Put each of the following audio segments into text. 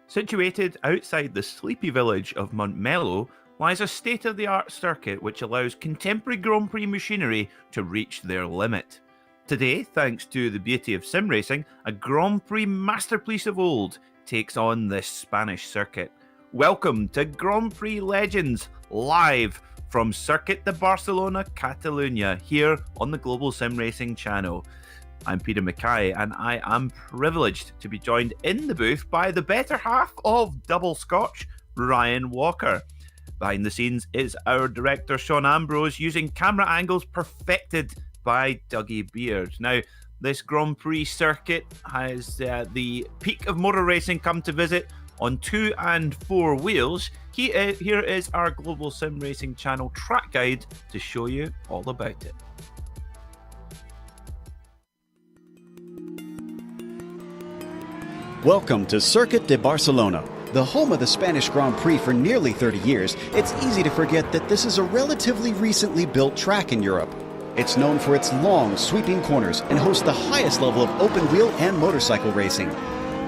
Situated outside the sleepy village of Montmello lies a state-of-the-art circuit which allows contemporary Grand Prix machinery to reach their limit. Today, thanks to the beauty of sim racing, a Grand Prix masterpiece of old takes on this Spanish circuit. Welcome to Grand Prix Legends, live from Circuit de Barcelona-Catalunya, here on the Global SimRacing Channel. I'm Peter Mackay, and I am privileged to be joined in the booth by the better half of Double Scotch, Ryan Walker. Behind the scenes is our director, Sean Ambrose, using camera angles perfected by Dougie Beard. Now, this Grand Prix circuit has the peak of motor racing come to visit on 2 and 4 wheels. Here is our Global Sim Racing Channel track guide to show you all about it. Welcome to Circuit de Barcelona. The home of the Spanish Grand Prix for nearly 30 years, it's easy to forget that this is a relatively recently built track in Europe. It's known for its long, sweeping corners and hosts the highest level of open-wheel and motorcycle racing.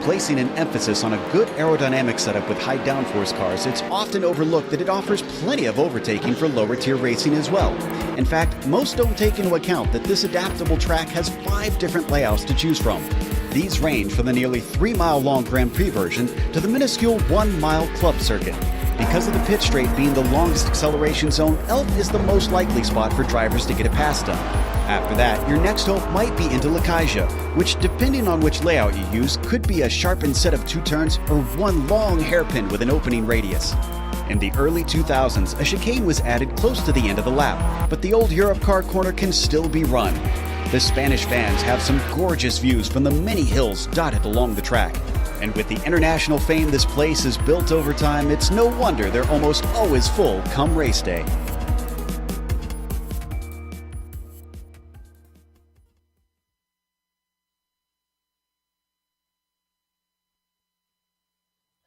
Placing an emphasis on a good aerodynamic setup with high downforce cars, it's often overlooked that it offers plenty of overtaking for lower-tier racing as well. In fact, most don't take into account that this adaptable track has 5 different layouts to choose from. These range from the nearly 3-mile-long Grand Prix version to the minuscule 1-mile club circuit. Because of the pit straight being the longest acceleration zone, Elf is the most likely spot for drivers to get a pass done. After that, your next hope might be into La Caixa, which, depending on which layout you use, could be a sharpened set of 2 turns or one long hairpin with an opening radius. In the early 2000s, a chicane was added close to the end of the lap, but the old Europe car corner can still be run. The Spanish fans have some gorgeous views from the many hills dotted along the track. And with the international fame this place has built over time, it's no wonder they're almost always full come race day.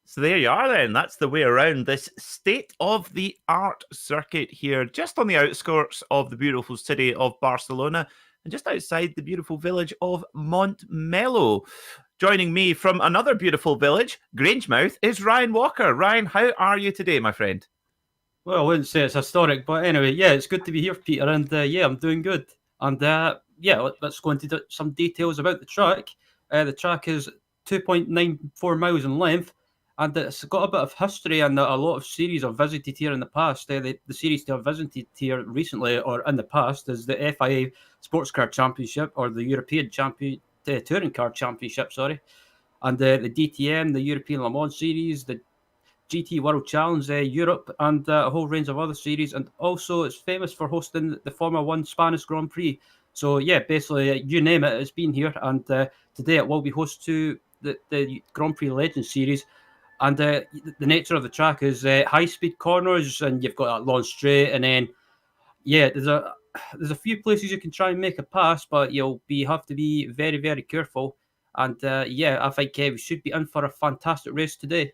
So there you are then. That's the way around this state-of-the-art circuit here, just on the outskirts of the beautiful city of Barcelona and just outside the beautiful village of Montmeló. Joining me from another beautiful village, Grangemouth, is Ryan Walker. Ryan, how are you today, my friend? Well, I wouldn't say it's historic, but anyway, yeah, it's good to be here, Peter, and yeah, I'm doing good. And yeah, let's go into some details about the track. The track is 2.94 miles in length, and it's got a bit of history and a lot of series I've visited here in the past. The series to have visited here recently or in the past is the FIA Sports Car Championship or the European Touring Car Championship, and the DTM, the European Le Mans Series, the GT World Challenge Europe, and a whole range of other series. And also it's famous for hosting the Formula 1 Spanish Grand Prix. So yeah, basically you name it, it's been here. And today it will be host to the Grand Prix Legends Series. And the nature of the track is high-speed corners, and you've got that long straight, and then yeah, there's a few places you can try and make a pass, but have to be very, very careful. And yeah, I think we should be in for a fantastic race today.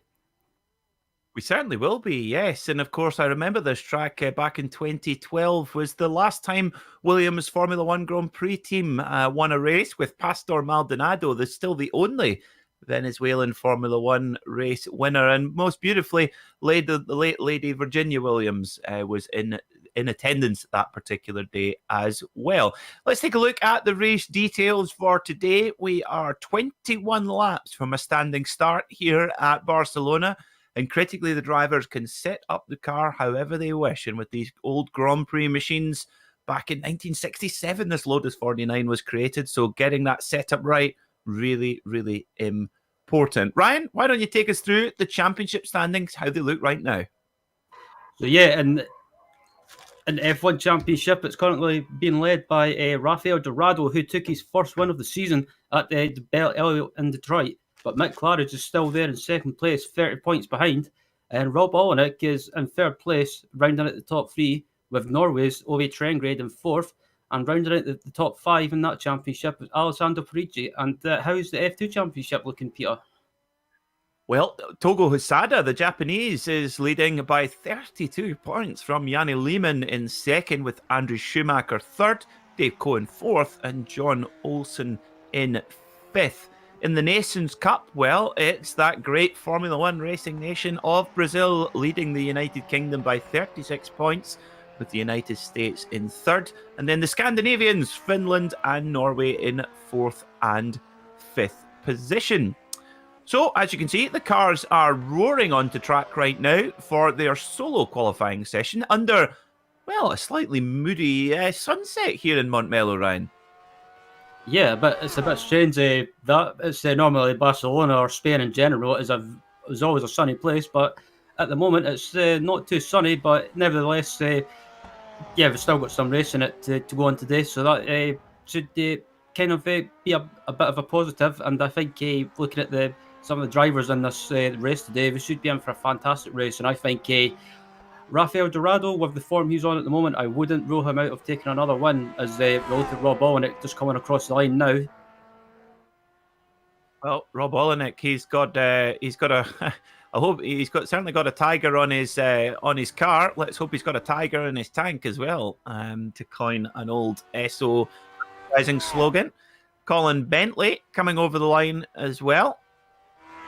We certainly will be, yes. And of course, I remember this track back in 2012 was the last time Williams Formula 1 Grand Prix team won a race with Pastor Maldonado. That's still the only Venezuelan Formula 1 race winner. And most beautifully, the late Lady Virginia Williams was in attendance that particular day as well. Let's take a look at the race details for today. We are 21 laps from a standing start here at Barcelona. And critically, the drivers can set up the car however they wish. And with these old Grand Prix machines, back in 1967, this Lotus 49 was created. So getting that setup right, really, really important. Ryan, why don't you take us through the championship standings, how they look right now? So yeah, and in the F1 Championship, it's currently being led by Rafael Dorado, who took his first win of the season at the Bell Elliott in Detroit. But Mick Claridge is still there in second place, 30 points behind. And Rob Olenek is in third place, rounding out the top 3, with Norway's Ove Trengrade in fourth. And rounding out the top 5 in that championship is Alessandro Parigi. And how's the F2 Championship looking, Peter? Well, Togo Husada, the Japanese, is leading by 32 points from Yanni Lehmann in second, with Andrew Schumacher third, Dave Cohen fourth, and John Olsen in fifth. In the Nations Cup, well, it's that great Formula 1 racing nation of Brazil leading the United Kingdom by 36 points, with the United States in third. And then the Scandinavians, Finland and Norway in fourth and fifth position. So, as you can see, the cars are roaring onto track right now for their solo qualifying session under, well, a slightly moody sunset here in Montmeló, Ryan. Yeah, but it's a bit strange that it's normally Barcelona or Spain in general is always a sunny place, but at the moment it's not too sunny, but nevertheless, yeah, we've still got some racing it to go on today, so that should kind of be a bit of a positive. And I think looking at some of the drivers in this race today, we should be in for a fantastic race. And I think Rafael Dorado, with the form he's on at the moment, I wouldn't rule him out of taking another win, as we look at Rob Olenek just coming across the line now. Well, Rob Olenek, he's got a. I hope certainly got a tiger on his car. Let's hope he's got a tiger in his tank as well. To coin an old SO rising slogan. Colin Bentley coming over the line as well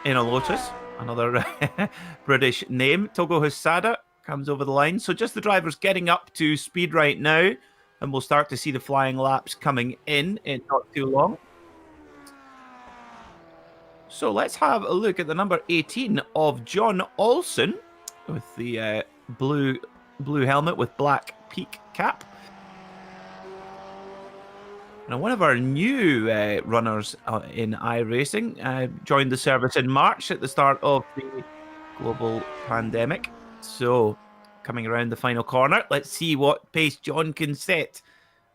in a Lotus, another British name. Togo Husada comes over the line. So just the drivers getting up to speed right now, and we'll start to see the flying laps coming in not too long. So let's have a look at the number 18 of John Olsen with the blue helmet with black peak cap. Now, one of our new runners in iRacing joined the service in March at the start of the global pandemic. So coming around the final corner, let's see what pace John can set.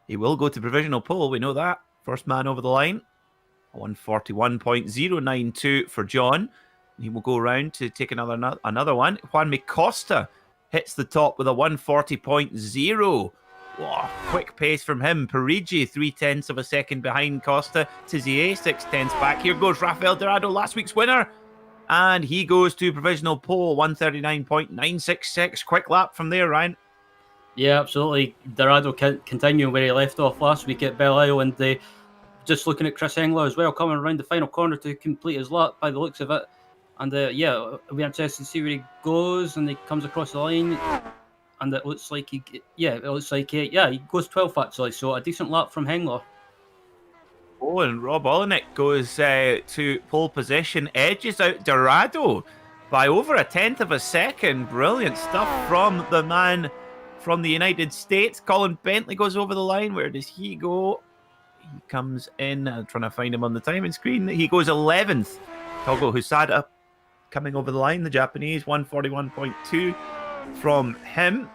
He will go to provisional pole, we know that. First man over the line. 141.092 for John. He will go around to take another one. Juan Costa hits the top with a 140.0. Oh, quick pace from him. Parigi, 0.3 of a second behind Costa. Tizier, 0.6 back. Here goes Rafael Dorado, last week's winner. And he goes to provisional pole, 139.966. Quick lap from there, Ryan. Yeah, absolutely. Dorado continuing where he left off last week at Belle Isle, and just looking at Chris Engler as well, coming around the final corner to complete his lap by the looks of it. And yeah, it'll be interesting to see where he goes, and he comes across the line, and it looks like he goes 12th actually, so a decent lap from Hengler. Oh, and Rob Olenek goes to pole position, edges out Dorado by over 1/10 of a second. Brilliant stuff from the man from the United States. Colin Bentley goes over the line. Where does he go? He comes in. I'm trying to find him on the timing screen. He goes 11th. Togo Husada coming over the line. The Japanese, 141.2 from him.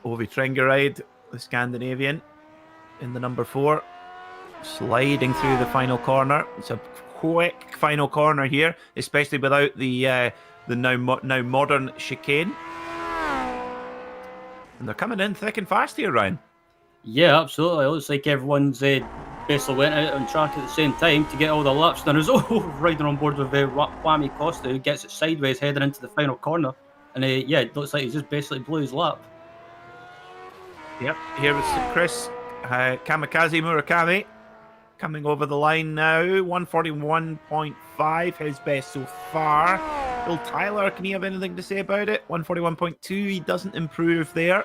Ovi Trengeride, the Scandinavian, in the number 4. Sliding through the final corner. It's a quick final corner here, especially without the now modern chicane. And they're coming in thick and fast here, Ryan. Yeah, absolutely. It looks like everyone's basically went out on track at the same time to get all the laps done. There's riding on board with Juan Costa, who gets it sideways heading into the final corner. And it looks like he just basically blew his lap. Yep, here is Chris Kamikaze Murakami coming over the line now. 141.5, his best so far. Will Tyler, can he have anything to say about it? 141.2, he doesn't improve there.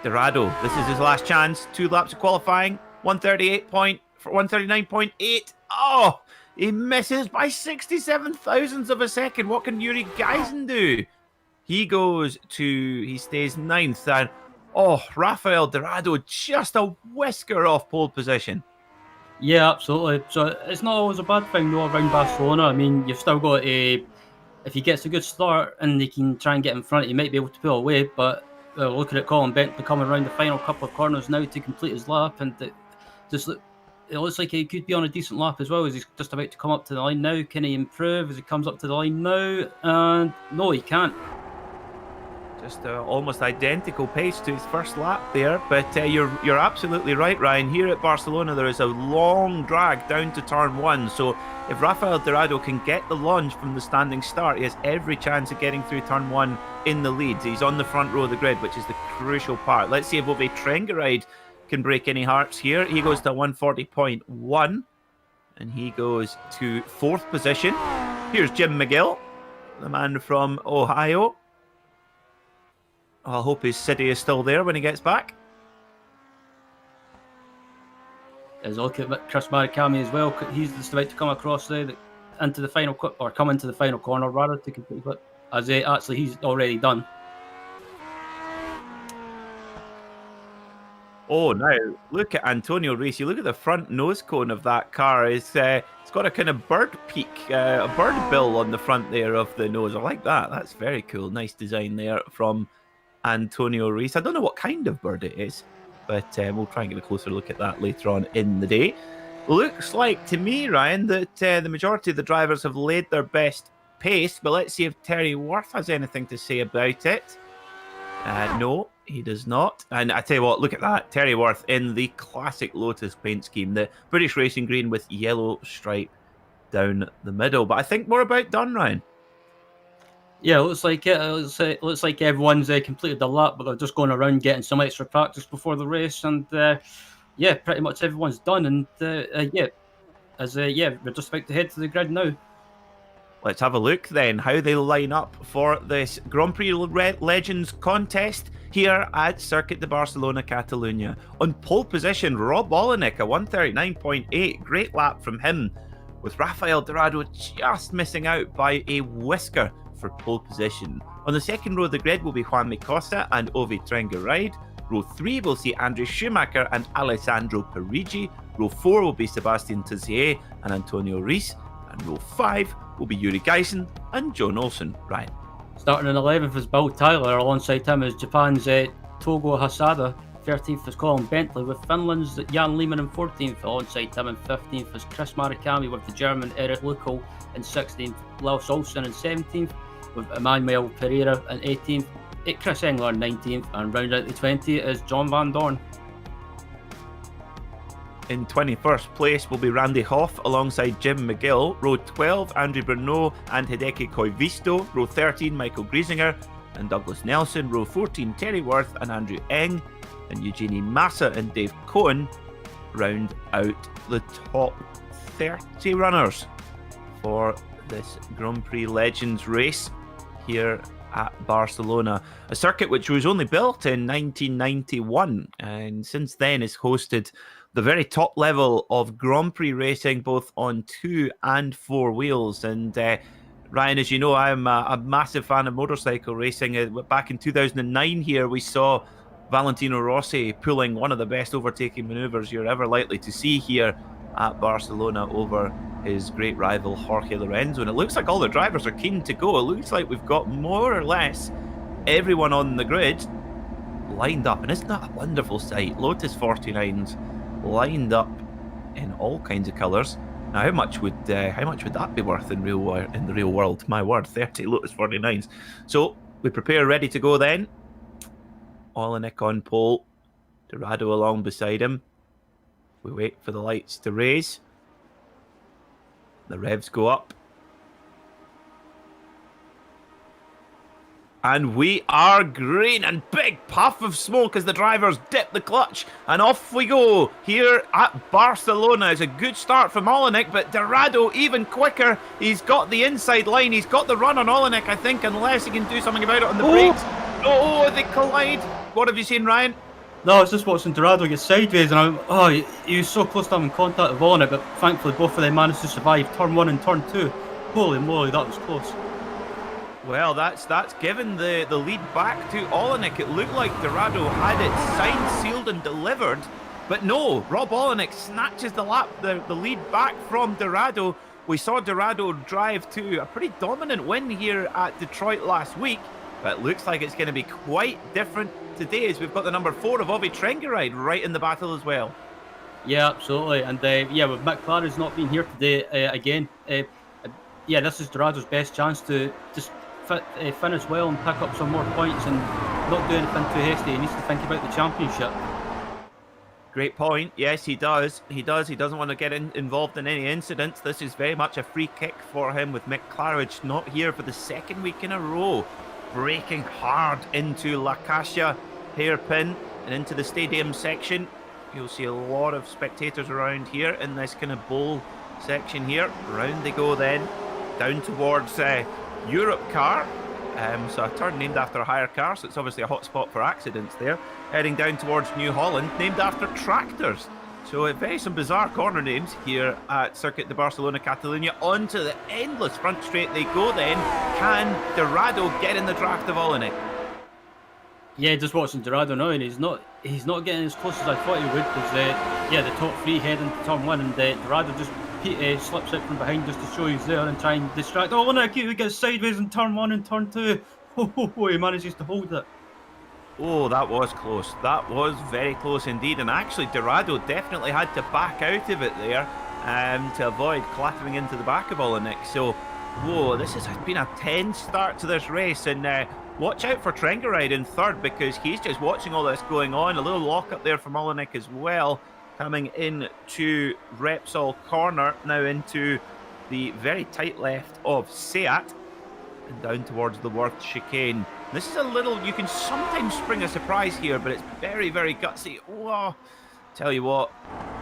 Dorado, this is his last chance. 2 laps of qualifying. 139.8. Oh, he misses by 67 thousandths of a second. What can Yuri Geisen do? He stays 9th. And Rafael Dorado just a whisker off pole position. Yeah, absolutely. So it's not always a bad thing though around Barcelona. I mean, you've still got if he gets a good start and he can try and get in front, he might be able to pull away, but looking at Colin Bentley coming around the final couple of corners now to complete his lap, and it looks like he could be on a decent lap as well as he's just about to come up to the line now. Can he improve as he comes up to the line now? And no, he can't. Just almost identical pace to his first lap there, but you're absolutely right, Ryan. Here at Barcelona, there is a long drag down to turn 1, so if Rafael Dorado can get the launch from the standing start, he has every chance of getting through turn 1 in the lead. He's on the front row of the grid, which is the crucial part. Let's see if Ove Trengeride can break any hearts here. He goes to 140.1, and he goes to 4th position. Here's Jim McGill, the man from Ohio. I hope his city is still there when he gets back. As I look at Chris Murakami as well, he's just about to come across into the final come into the final corner rather to complete it. As actually he's already done. Oh, now look at Antonio Reis. You look at the front nose cone of that car. It's got a kind of bird peak, a bird bill on the front there of the nose. I like that. That's very cool. Nice design there from Antonio Reis. I don't know what kind of bird it is, but we'll try and get a closer look at that later on in the day. Looks like to me, Ryan, that the majority of the drivers have laid their best pace, but let's see if Terry Worth has anything to say about it. No, he does not. And I tell you what, look at that. Terry Worth in the classic Lotus paint scheme, the British Racing Green with yellow stripe down the middle. But I think we're about done, Ryan. Yeah, it looks like it. Looks like everyone's completed the lap, but they're just going around getting some extra practice before the race. And yeah, pretty much everyone's done. And yeah, we're just about to head to the grid now. Let's have a look then how they line up for this Grand Prix Legends contest here at Circuit de Barcelona-Catalunya. On pole position, Rob Olenek, a 1:39.8. Great lap from him, with Rafael Dorado just missing out by a whisker for pole position. On the second row of the grid will be Juan Micosta and Ovi Trengaride. Row 3 will see Andre Schumacher and Alessandro Parigi. Row 4 will be Sebastian Tizier and Antonio Reis. And row 5 will be Yuri Geisen and John Olsen. Ryan. Starting in 11th is Bill Tyler. Alongside him is Japan's Togo Hasada. 13th is Colin Bentley, with Finland's Jan Lehmann in 14th. Alongside him in 15th is Chris Marikami, with the German Eric Luckel in 16th. Lars Olsen in 17th, with Emmanuel Pereira in 18th. Chris Engler in 19th. And round out the 20 is John Van Dorn. In 21st place will be Randy Hoff alongside Jim McGill. Row 12, Andrew Bruneau and Hideki Koivisto. Row 13, Michael Griesinger and Douglas Nelson. Row 14, Terry Worth and Andrew Eng. And Eugenie Massa and Dave Cohen round out the top 30 runners for this Grand Prix Legends race here at Barcelona, a circuit which was only built in 1991 and since then has hosted the very top level of Grand Prix racing, both on 2 and 4 wheels. And Ryan, as you know, I'm a massive fan of motorcycle racing. Back in 2009 here, we saw Valentino Rossi pulling one of the best overtaking manoeuvres you're ever likely to see here at Barcelona over his great rival Jorge Lorenzo. And it looks like all the drivers are keen to go. It looks like we've got more or less everyone on the grid lined up. And isn't that a wonderful sight? Lotus 49s lined up in all kinds of colours. Now, how much would that be worth in the real world? My word, 30 Lotus 49s. So we prepare, ready to go then. Olenek on pole, Dorado along beside him. We wait for the lights to raise. The revs go up. And we are green, and big puff of smoke as the drivers dip the clutch, and off we go here at Barcelona. It's a good start from Olenek, but Dorado even quicker. He's got the inside line, he's got the run on Olenek, I think, unless he can do something about it on the brakes. Oh, they collide. What have you seen, Ryan? No, I was just watching Dorado get sideways, and he was so close to having contact with Olenek, but thankfully both of them managed to survive turn 1 and turn 2. Holy moly, that was close. Well, that's given the lead back to Olenek. It looked like Dorado had it signed, sealed and delivered. But no, Rob Olenek snatches the lead back from Dorado. We saw Dorado drive to a pretty dominant win here at Detroit last week. But it looks like it's going to be quite different today, as we've got the number 4 of Ovi Trengaride right in the battle as well. Yeah, absolutely. And with Mick Clary's not being here today again, this is Dorado's best chance to just finish well and pick up some more points and not do anything too hasty. He needs to think about the championship. Great point. Yes, he does. He doesn't want to get involved in any incidents. This is very much a free kick for him, with Mick Claridge not here for the second week in a row. Braking hard into La Caixa hairpin and into the stadium section. You'll see a lot of spectators around here in this kind of bowl section here. Round they go then, down towards Europe car. So a turn named after a hire car, so it's obviously a hot spot for accidents there. Heading down towards New Holland, named after tractors. So some bizarre corner names here at Circuit de Barcelona-Catalunya. Onto the endless front straight they go then. Can Dorado get in the draft of Olenek? Yeah, just watching Dorado now, and he's not getting as close as I thought he would, because the top 3 head into turn 1, and Dorado just slips out from behind just to show he's there and try and distract Olenek. He gets sideways in turn 1 and turn 2. He manages to hold it. Oh, that was close. That was very close indeed. And actually, Dorado definitely had to back out of it there to avoid clattering into the back of Olenek. So, this has been a tense start to this race. And watch out for Trengaride in third, because he's just watching all this going on. A little lock up there from Olenek as well. Coming in to Repsol corner, now into the very tight left of Seat and down towards the Worth chicane. This is a little, you can sometimes spring a surprise here, but it's very, very gutsy. Oh, tell you what,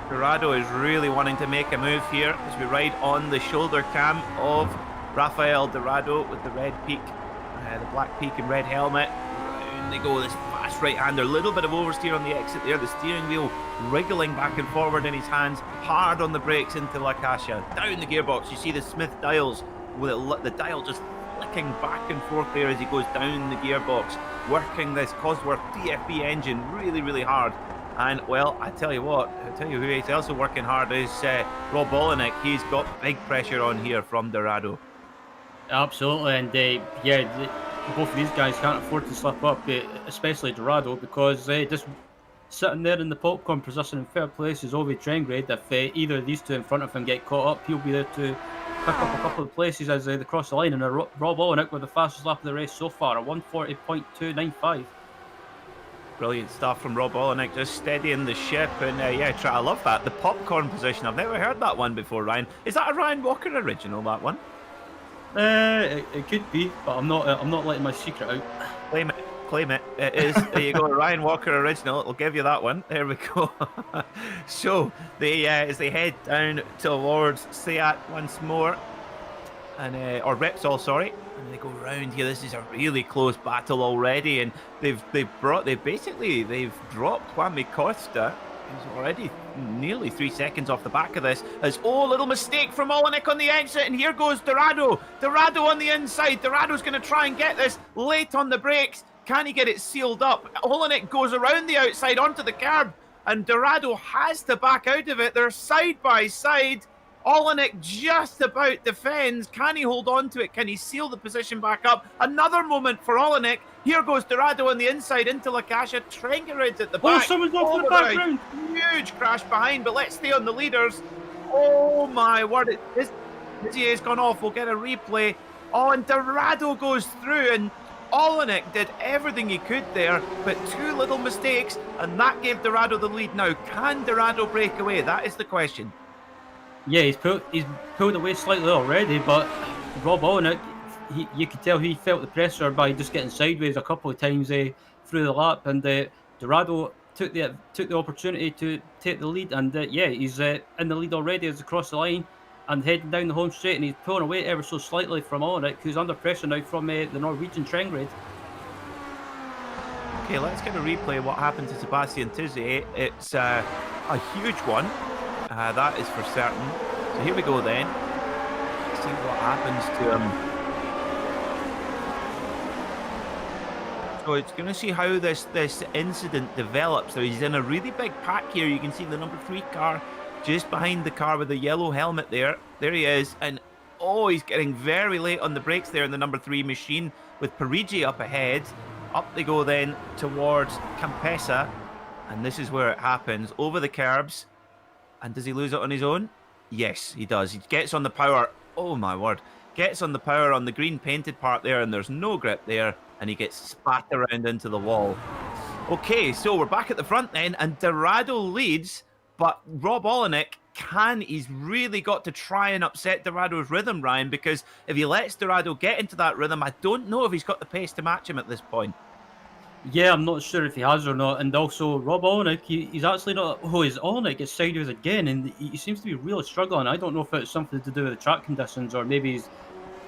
Dorado is really wanting to make a move here as we ride on the shoulder cam of Rafael Dorado with the red peak, the black peak and red helmet. Round they go, this fast right-hander, a little bit of oversteer on the exit there, the steering wheel wriggling back and forward in his hands, hard on the brakes into La Caixa, down the gearbox. You see the Smith dials, with the dial just flicking back and forth there as he goes down the gearbox, working this Cosworth DFB engine really, really hard. And, well, I tell you what, who is also working hard is Rob Olenek. He's got big pressure on here from Dorado. Absolutely, and both of these guys can't afford to slip up, especially Dorado, because just sitting there in the popcorn position in third place is Ovi Trengrade. If either of these two in front of him get caught up, he'll be there to pick up a couple of places as they cross the line. And Rob Olenek with the fastest lap of the race so far, a 1:40.295. Brilliant stuff from Rob Olenek, just steadying the ship. And I love that, the popcorn position. I've never heard that one before, Ryan. Is that a Ryan Walker original, that one? It could be, but I'm not letting my secret out. Claim it. It is. There you go, Ryan Walker original. It'll give you that one. There we go. So as they head down towards Seat once more, and or Repsol, sorry, and they go round here. This is a really close battle already, and they've dropped Kwame Costa. He's already nearly 3 seconds off the back of this. As little mistake from Olenek on the exit, and here goes Dorado. Dorado on the inside. Dorado's going to try and get this late on the brakes. Can he get it sealed up? Olenek goes around the outside onto the curb, and Dorado has to back out of it. They're side by side. Olenek just about defends. Can he hold on to it? Can he seal the position back up? Another moment for Olenek. Here goes Dorado on the inside into La Caixa. Trengerud at the back. Oh, someone's off in the background. Huge crash behind, but let's stay on the leaders. Oh my word. This has gone off. We'll get a replay. Oh, and Dorado goes through, and Olenek did everything he could there, but two little mistakes, and that gave Dorado the lead. Now, can Dorado break away? That is the question. Yeah, he's pulled away slightly already, but Rob Olenek, you could tell he felt the pressure by just getting sideways a couple of times through the lap, and Dorado took the opportunity to take the lead, and he's in the lead already as he crossed the line and heading down the home straight, and he's pulling away ever so slightly from Olenek, who's under pressure now from the Norwegian Trengrade. Okay, let's get a replay of what happened to Sebastian Tizier. It's a huge one. That is for certain. So here we go then. Let's see what happens to him. So it's going to see how this incident develops. So he's in a really big pack here. You can see the number 3 car just behind the car with the yellow helmet there. There he is. And he's getting very late on the brakes there in the number 3 machine with Parigi up ahead. Up they go then towards Campesa. And this is where it happens. Over the curbs. And does he lose it on his own? Yes, he does. He gets on the power. Oh my word. Gets on the power on the green painted part there, and there's no grip there, and he gets spat around into the wall. Okay, so we're back at the front then, and Dorado leads, but Rob Olenek he's really got to try and upset Dorado's rhythm, Ryan, because if he lets Dorado get into that rhythm, I don't know if he's got the pace to match him at this point. Yeah, I'm not sure if he has or not. And also, Rob Olenek, he's actually not... his Olenek gets sideways again, and he seems to be really struggling. I don't know if it's something to do with the track conditions, or maybe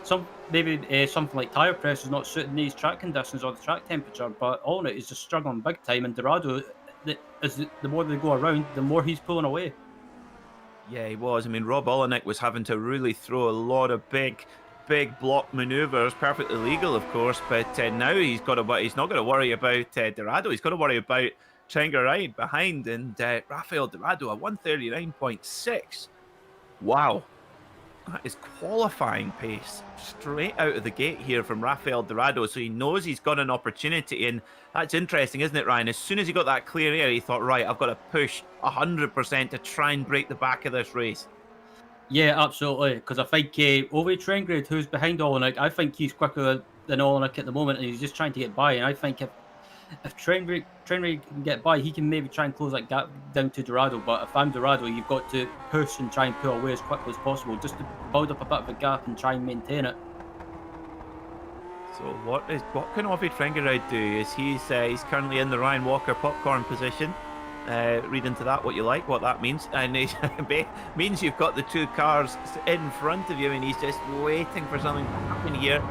something like tyre pressure is not suiting these track conditions or the track temperature, but Olenek is just struggling big time, and Dorado, the more they go around, the more he's pulling away. Yeah, he was. I mean, Rob Olenek was having to really throw a lot of big block manoeuvres, perfectly legal, of course, but now he's not going to worry about Dorado. He's got to worry about Trengerud behind, and Rafael Dorado, a 139.6. Wow. That is qualifying pace straight out of the gate here from Rafael Dorado, so he knows he's got an opportunity, and that's interesting, isn't it, Ryan? As soon as he got that clear air, he thought, right, I've got to push 100% to try and break the back of this race. Yeah, absolutely, because I think Ovi Trengrade, who's behind Olenek, I think he's quicker than Olenek at the moment, and he's just trying to get by, and I think if Trainwreck can get by, he can maybe try and close that gap down to Dorado. But if I'm Dorado, you've got to push and try and pull away as quickly as possible, just to build up a bit of a gap and try and maintain it. So what can Ovi Trengeride do? Is he's currently in the Ryan Walker popcorn position. Read into that what you like, what that means, and it means you've got the two cars in front of you, and he's just waiting for something to happen here.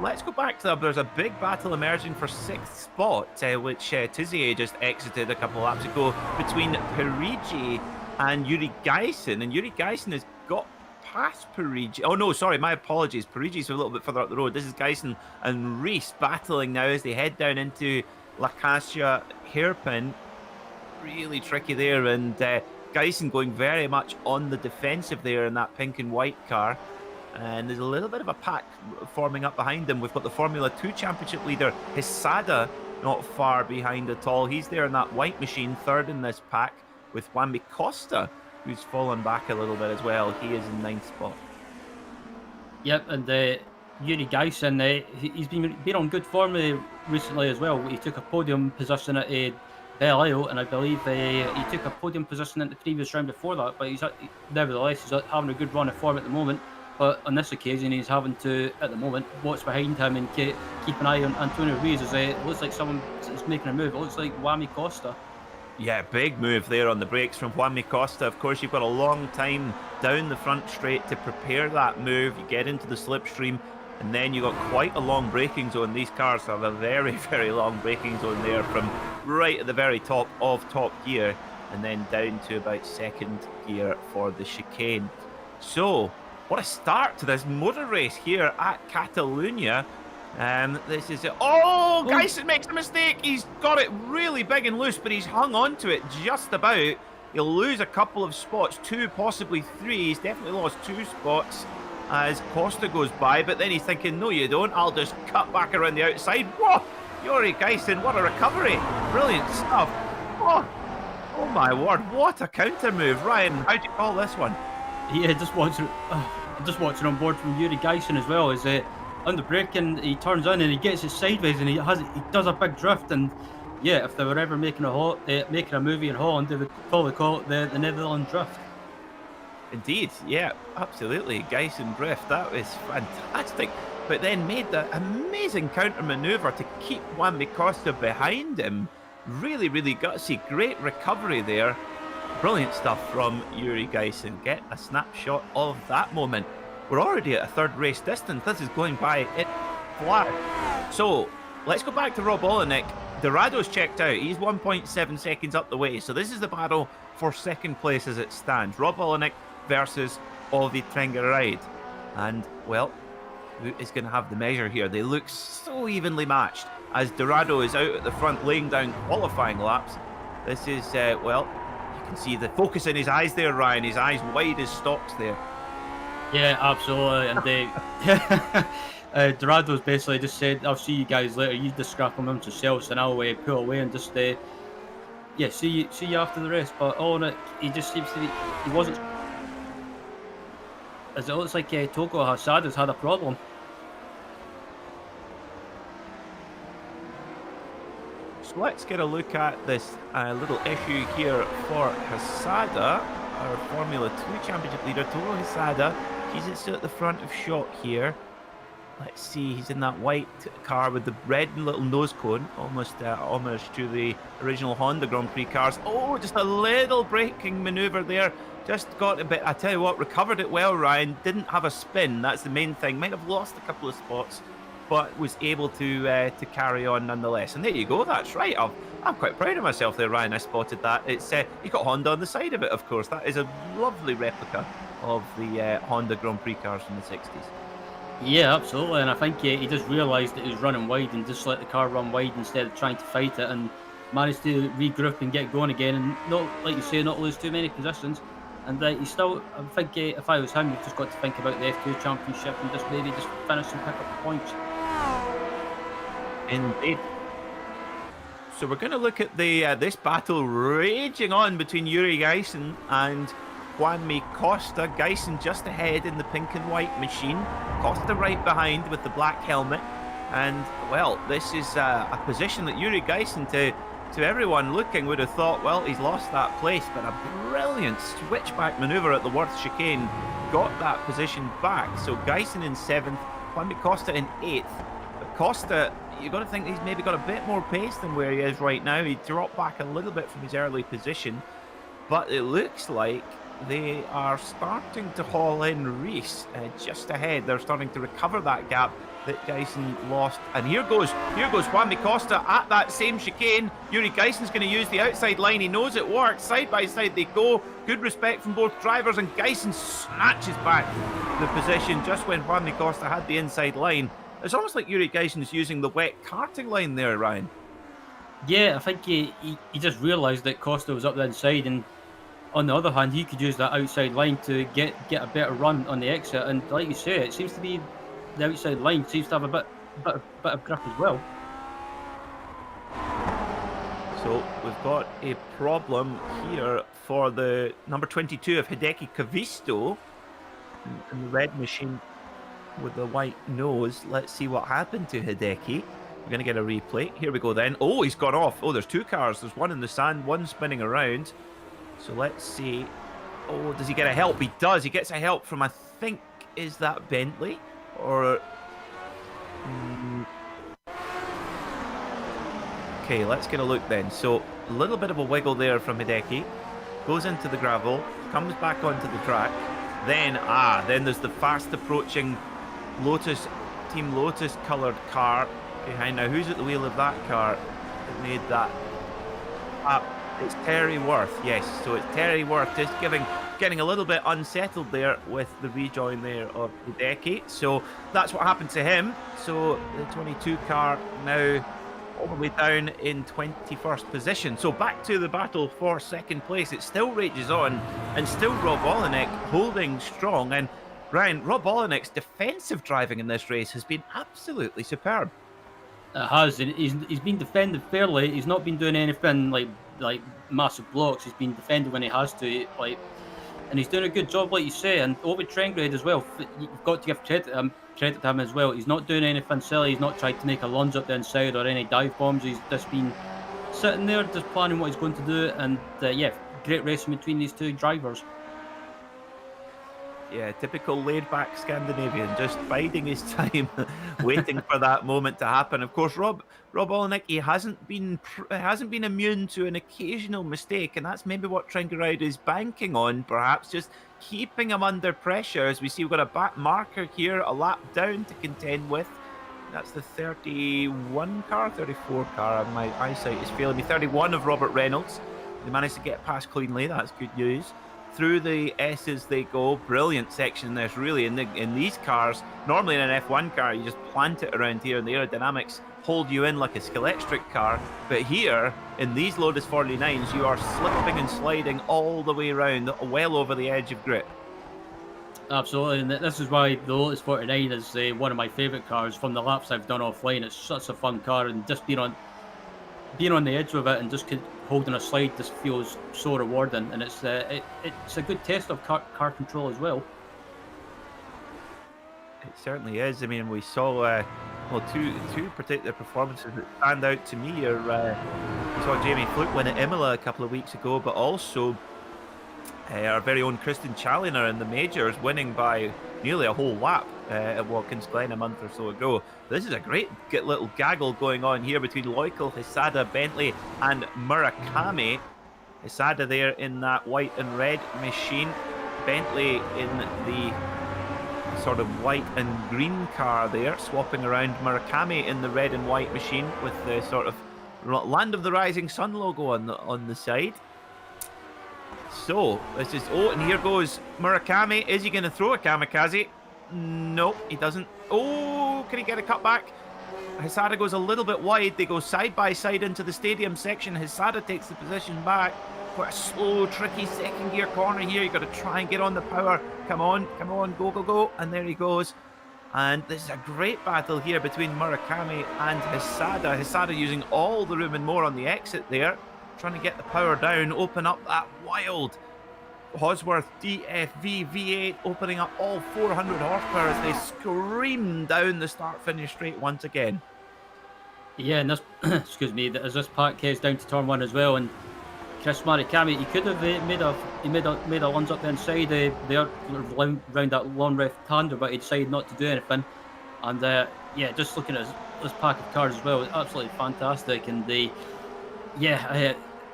Let's go back to that. There's a big battle emerging for 6th spot, which Tizier just exited a couple laps ago, between Parigi and Yuri Geisen, and Yuri Geisen has got past Parigi. Oh no, sorry, my apologies. Parigi's a little bit further up the road. This is Geisen and Reese battling now as they head down into La Cascia hairpin. Really tricky there, and Geisen going very much on the defensive there in that pink and white car. And there's a little bit of a pack forming up behind them. We've got the Formula 2 Championship leader, Hisada, not far behind at all. He's there in that white machine, third in this pack, with Wambi Costa, who's fallen back a little bit as well. He is in 9th spot. Yep, and Yuri Geisen, he's been on good form recently as well. He took a podium position at Belle Isle, and I believe he took a podium position in the previous round before that, but nevertheless, he's having a good run of form at the moment. But on this occasion, he's having to, at the moment, watch behind him and keep an eye on Antonio Ruiz. As it looks like someone is making a move. It looks like Wambi Costa. Yeah, big move there on the brakes from Wambi Costa. Of course, you've got a long time down the front straight to prepare that move. You get into the slipstream, and then you've got quite a long braking zone. These cars have a very, very long braking zone there, from right at the very top of top gear, and then down to about 2nd gear for the chicane. So, what a start to this motor race here at Catalunya. This is it. Oh, Geisen makes a mistake. He's got it really big and loose, but he's hung on to it just about. He'll lose a couple of spots, 2, possibly 3. He's definitely lost 2 spots as Costa goes by, but then he's thinking, no, you don't. I'll just cut back around the outside. Whoa! Yuri Geisen, what a recovery. Brilliant stuff. Oh my word, what a counter move. Ryan, how do you call this one? Yeah, just watching on board from Yuri Geisen as well. Is on the braking, he turns in and he gets it sideways, and he does a big drift. And yeah, if they were ever making a movie in Holland, they would probably call it the Netherlands drift. Indeed, yeah, absolutely. Geisen drift, that was fantastic. But then made the amazing counter maneuver to keep Wambi Costa behind him. Really, really gutsy. Great recovery there. Brilliant stuff from Yuri Geisen. Get a snapshot of that moment. We're already at a 3rd race distance. This is going by it flat. So let's go back to Rob Olenek. Dorado's checked out. He's 1.7 seconds up the way. So this is the battle for 2nd place as it stands. Rob Olenek versus Ovi Trengeride. And, well, who is going to have the measure here? They look so evenly matched as Dorado is out at the front laying down qualifying laps. This is, well, you can see the focus in his eyes there, Ryan. His eyes wide as stalks there. Yeah, absolutely. And Dorado's basically just said, I'll see you guys later. You just scrap them amongst yourselves, and I'll pull away and just, yeah, see you after the race. But all in it, he just seems to be, he wasn't, as it looks like Toko Hasada's had a problem. So let's get a look at this little issue here for Hasada, our Formula 2 Championship leader, Toro Hasada. He's still at the front of shot here. Let's see, he's in that white car with the red little nose cone, almost homage to the original Honda Grand Prix cars. Oh, just a little braking maneuver there. Just got a bit, I tell you what, recovered it well, Ryan. Didn't have a spin, that's the main thing. Might have lost a couple of spots, but was able to carry on nonetheless. And there you go, that's right. I'm quite proud of myself there, Ryan. I spotted that. It's you got Honda on the side of it, of course. That is a lovely replica of the Honda Grand Prix cars from the 60s. Yeah, absolutely. And I think he just realised that he was running wide and just let the car run wide instead of trying to fight it, and managed to regroup and get going again, and not, like you say, not lose too many positions. And he still, I think if I was him, you've just got to think about the F2 Championship and just maybe just finish and pick up the points. Indeed. So we're going to look at the this battle raging on between Yuri Geisen and Juanmi Costa. Geisen just ahead in the pink and white machine. Costa right behind with the black helmet. And, well, this is a position that Yuri Geisen, to everyone looking, would have thought, well, he's lost that place. But a brilliant switchback manoeuvre at the Worth chicane got that position back. So Geisen in 7th, Juan Costa in 8th. But Costa, you've got to think he's maybe got a bit more pace than where he is right now. He dropped back a little bit from his early position. But it looks like they are starting to haul in Rees just ahead. They're starting to recover that gap that Geisen lost. And here goes Juan Costa at that same chicane. Yuri Geisen's going to use the outside line. He knows it works. Side by side they go. Good respect from both drivers, and Geisen snatches back the position just when Juan Costa had the inside line. It's almost like Yuri Geisen's using the wet karting line there, Ryan. Yeah, I think he just realised that Costa was up the inside, and on the other hand, he could use that outside line to get a better run on the exit. And like you say, it seems to be the outside line seems to have a bit of grip as well. So we've got a problem here for the number 22 of Hideki Kavisto in the red machine with the white nose. Let's see what happened to Hideki. We're going to get a replay. Here we go then. Oh, he's gone off. Oh, there's 2 cars. There's one in the sand, one spinning around. So let's see. Oh, does he get a help? He does. He gets a help from, I think, is that Bentley? Or... Okay, let's get a look then. So, a little bit of a wiggle there from Hideki. Goes into the gravel. Comes back onto the track. Then there's the fast approaching Lotus, Team Lotus coloured car behind. Now, who's at the wheel of that car that made that up? It's Terry Worth, yes. So it's Terry Worth just getting a little bit unsettled there with the rejoin there of Hideki. So that's what happened to him. So the 22 car now all the way down in 21st position. So back to the battle for second place. It still rages on, and still Rob Olenek holding strong. And Ryan, Rob Olenek's defensive driving in this race has been absolutely superb. It has. He's been defended fairly. He's not been doing anything like massive blocks. He's been defended when he has to, and he's doing a good job, like you say. And Ovid Trengrade as well. You've got to give credit to him as well. He's not doing anything silly. He's not trying to make a lunge up the inside or any dive bombs. He's just been sitting there, just planning what he's going to do. And great racing between these two drivers. Yeah, typical laid-back Scandinavian, just biding his time, waiting for that moment to happen. Of course, Rob Olenek, he hasn't been immune to an occasional mistake, and that's maybe what Trengeride is banking on, perhaps just keeping him under pressure. As we see, we've got a back marker here, a lap down to contend with. That's the 31 car, 34 car. My eyesight is failing me. 31 of Robert Reynolds. They managed to get past cleanly. That's good news. Through the S's they go. Brilliant section in this, really. In these cars, normally in an F1 car, you just plant it around here and the aerodynamics hold you in like a Skeletric car. But here, in these Lotus 49s, you are slipping and sliding all the way around, well over the edge of grip. Absolutely, and this is why the Lotus 49 is one of my favourite cars from the laps I've done offline. It's such a fun car, and just being on the edge of it and just holding a slide just feels so rewarding, and it's a good test of car control as well. It certainly is. I mean, we saw two particular performances that stand out to me. We saw Jamie Fluke win at Imola a couple of weeks ago, but also our very own Kristen Challoner in the majors, winning by nearly a whole lap at Watkins Glen a month or so ago. This is a great little gaggle going on here between Loikel, Hisada, Bentley and Murakami. Hisada there in that white and red machine. Bentley in the sort of white and green car there, swapping around. Murakami in the red and white machine with the sort of Land of the Rising Sun logo on the side. So, this is... Oh, and here goes Murakami. Is he going to throw a kamikaze? No, he doesn't. Oh, can he get a cutback? Hisada goes a little bit wide. They go side by side into the stadium section. Hisada takes the position back. Quite a slow, tricky second gear corner here. You've got to try and get on the power. Come on, go, go, go. And there he goes. And this is a great battle here between Murakami and Hisada. Hisada using all the room and more on the exit there. Trying to get the power down, open up that wild Hosworth DFV V8 opening up all 400 horsepower as they scream down the start-finish straight once again. Yeah, and this, excuse me, as this pack heads down to turn 1 as well, and Chris Marikami, he could have made a lunge up the inside there round that long left-hander, but he decided not to do anything. And yeah, just looking at this pack of cars as well, it's absolutely fantastic. And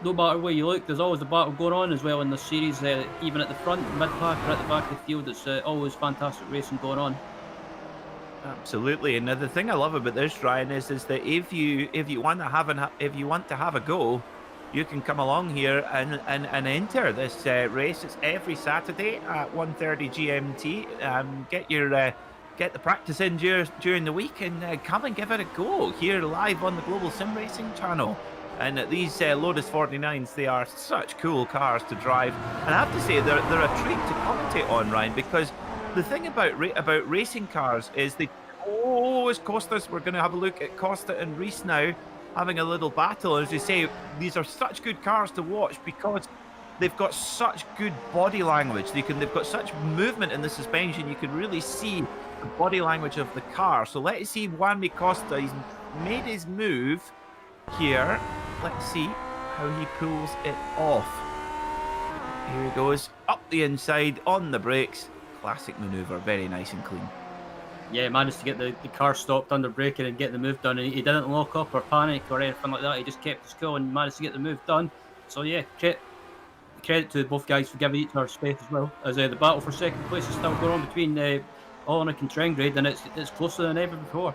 no matter where you look, there's always a battle going on as well in the series, even at the front, mid-pack, or at the back of the field. It's always fantastic racing going on. Absolutely, and the thing I love about this, Ryan, is that if you want to have a go, you can come along here and enter this race. It's every Saturday at 1:30 GMT. Get the practice in during the week and come and give it a go here live on the Global SimRacing Channel. And these Lotus 49s, they are such cool cars to drive. And I have to say, they're a treat to commentate on, Ryan, because the thing about racing cars is it's Costas. We're going to have a look at Costa and Reese now, having a little battle. As you say, these are such good cars to watch because they've got such good body language. They've got such movement in the suspension. You can really see the body language of the car. So let's see Juanmi Costa. He's made his move here. Let's see how he pulls it off. Here he goes, up the inside, on the brakes. Classic manoeuvre, very nice and clean. Yeah, he managed to get the car stopped under braking and get the move done. And he didn't lock up or panic or anything like that. He just kept his cool and managed to get the move done. So yeah, credit to both guys for giving each other space as well. As the battle for second place is still going on between Olenek and Trengrade, and it's closer than ever before.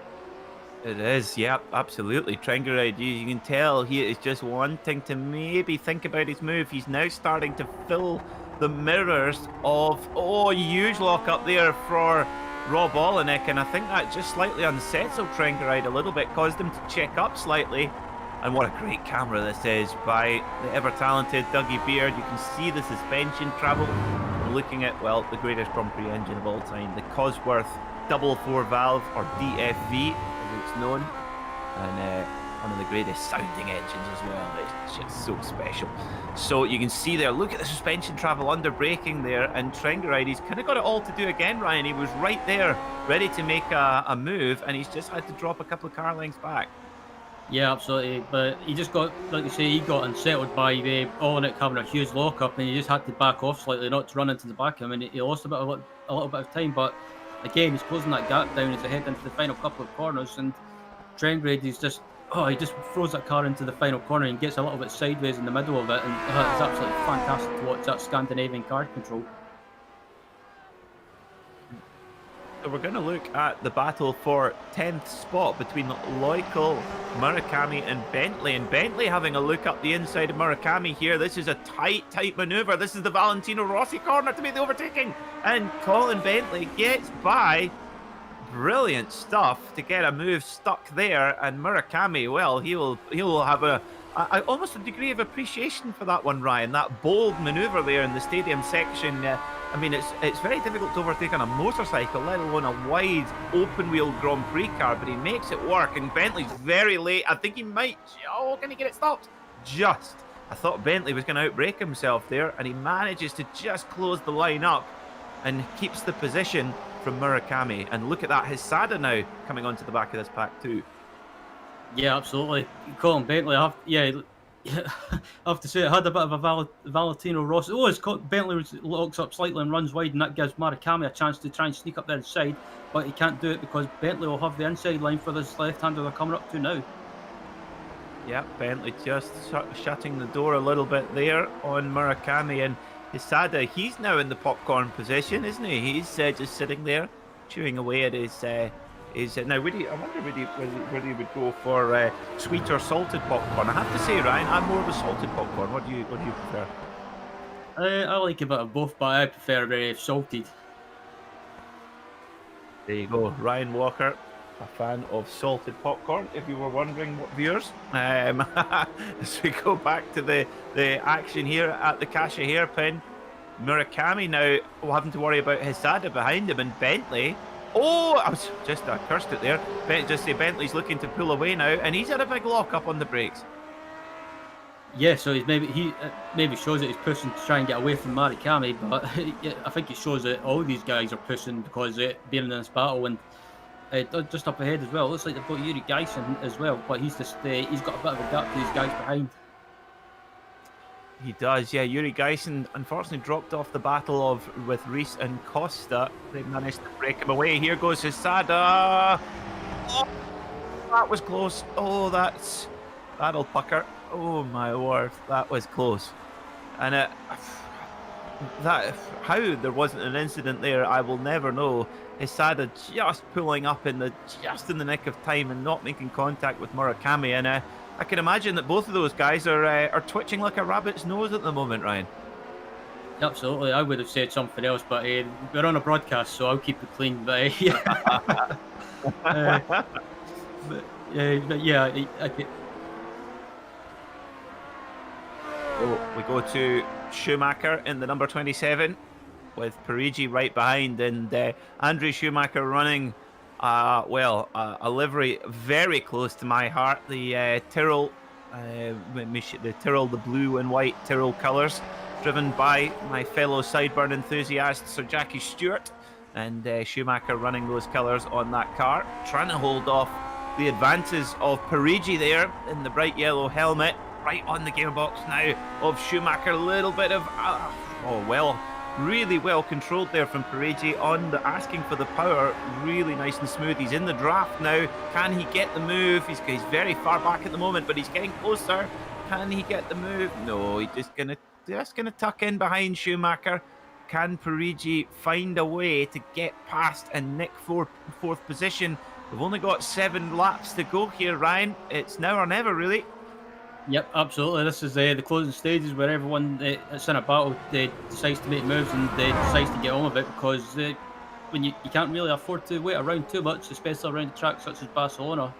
It is, yeah, absolutely. Trengrade, you can tell he is just wanting to maybe think about his move. He's now starting to fill the mirrors of, huge lock up there for Rob Olenek, and I think that just slightly unsettled Trengrade a little bit, caused him to check up slightly. And what a great camera this is by the ever-talented Dougie Beard. You can see the suspension travel. We're looking at, well, the greatest Grand Prix engine of all time, the Cosworth double 4-valve, or DFV, as it's known. And one of the greatest sounding engines as well. It's just so special. So you can see there, look at the suspension travel under braking there, and Trengrade, he's kind of got it all to do again, Ryan. He was right there, ready to make a move, and he's just had to drop a couple of car lengths back. Yeah, absolutely. But he just got, like you say, he got unsettled by Olenek having a huge lockup, and he just had to back off slightly, not to run into the back of him. And he lost a little bit of time, but again, he's closing that gap down as they head into the final couple of corners. And Trengrade, he just throws that car into the final corner and gets a little bit sideways in the middle of it, and it's absolutely fantastic to watch that Scandinavian car control. So we're going to look at the battle for 10th spot between Loikel, Murakami and Bentley. And Bentley having a look up the inside of Murakami here. This is a tight manoeuvre. This is the Valentino Rossi corner to make the overtaking. And Colin Bentley gets by. Brilliant stuff to get a move stuck there. And Murakami, well, he'll have almost a degree of appreciation for that one, Ryan. That bold manoeuvre there in the stadium section. I mean, it's very difficult to overtake on a motorcycle, let alone a wide open-wheel Grand Prix car, but he makes it work, and Bentley's very late. I think he might... can he get it stopped? Just. I thought Bentley was going to outbrake himself there, and he manages to just close the line up and keeps the position from Murakami. And look at that, Hisada now coming onto the back of this pack too. Yeah, absolutely. Colin Bentley, I have to say, it had a bit of a Valentino Rossi. Bentley locks up slightly and runs wide, and that gives Murakami a chance to try and sneak up the inside, but he can't do it because Bentley will have the inside line for this left-hander they're coming up to now. Yeah, Bentley just shutting the door a little bit there on Murakami, and Hisada, he's now in the popcorn position, isn't he? He's just sitting there, chewing away at his... now, I wonder whether he would go for sweet or salted popcorn. I have to say, Ryan, I'm more of a salted popcorn. What do you prefer? I like a bit of both, but I prefer salted. There you go, Ryan Walker, a fan of salted popcorn, if you were wondering, what viewers. As we go back to the action here at the Kasha hairpin, Murakami now having to worry about Hisada behind him, and Bentley. I was just cursed it there. Bentley's looking to pull away now, and he's had a big lock up on the brakes. Yeah, so he maybe shows that he's pushing to try and get away from Marikami, but I think it shows that all these guys are pushing because being in this battle. And just up ahead as well, it looks like they've got Yuri Geisen as well, but he's just he's got a bit of a gap to these guys behind. He does, yeah. Yuri Geisen unfortunately dropped off the battle with Reese and Costa. They managed to break him away. Here goes Hisada. Oh, that was close. Oh, that'll pucker. Oh my word, that was close. And how there wasn't an incident there, I will never know. Hisada just pulling up just in the nick of time and not making contact with Murakami, and I can imagine that both of those guys are twitching like a rabbit's nose at the moment, Ryan. Absolutely, I would have said something else, but we're on a broadcast, so I'll keep it clean. But We go to Schumacher in the number 27 with Parigi right behind, and Andre Schumacher running a livery very close to my heart, the Tyrrell, the blue and white Tyrrell colours, driven by my fellow sideburn enthusiast Sir Jackie Stewart, and Schumacher running those colours on that car, trying to hold off the advances of Parigi there in the bright yellow helmet, right on the gearbox now of Schumacher. A little bit of really well controlled there from Parigi on the asking for the power. Really nice and smooth. He's in the draft now. Can he get the move? He's very far back at the moment, but he's getting closer. Can he get the move? No, he's just gonna tuck in behind Schumacher. Can Parigi find a way to get past and nick fourth position? We've only got 7 laps to go here, Ryan. It's now or never, really. Yep, absolutely. This is the closing stages where everyone that's in a battle decides to make moves and decides to get on with it, because when you can't really afford to wait around too much, especially around a track such as Barcelona.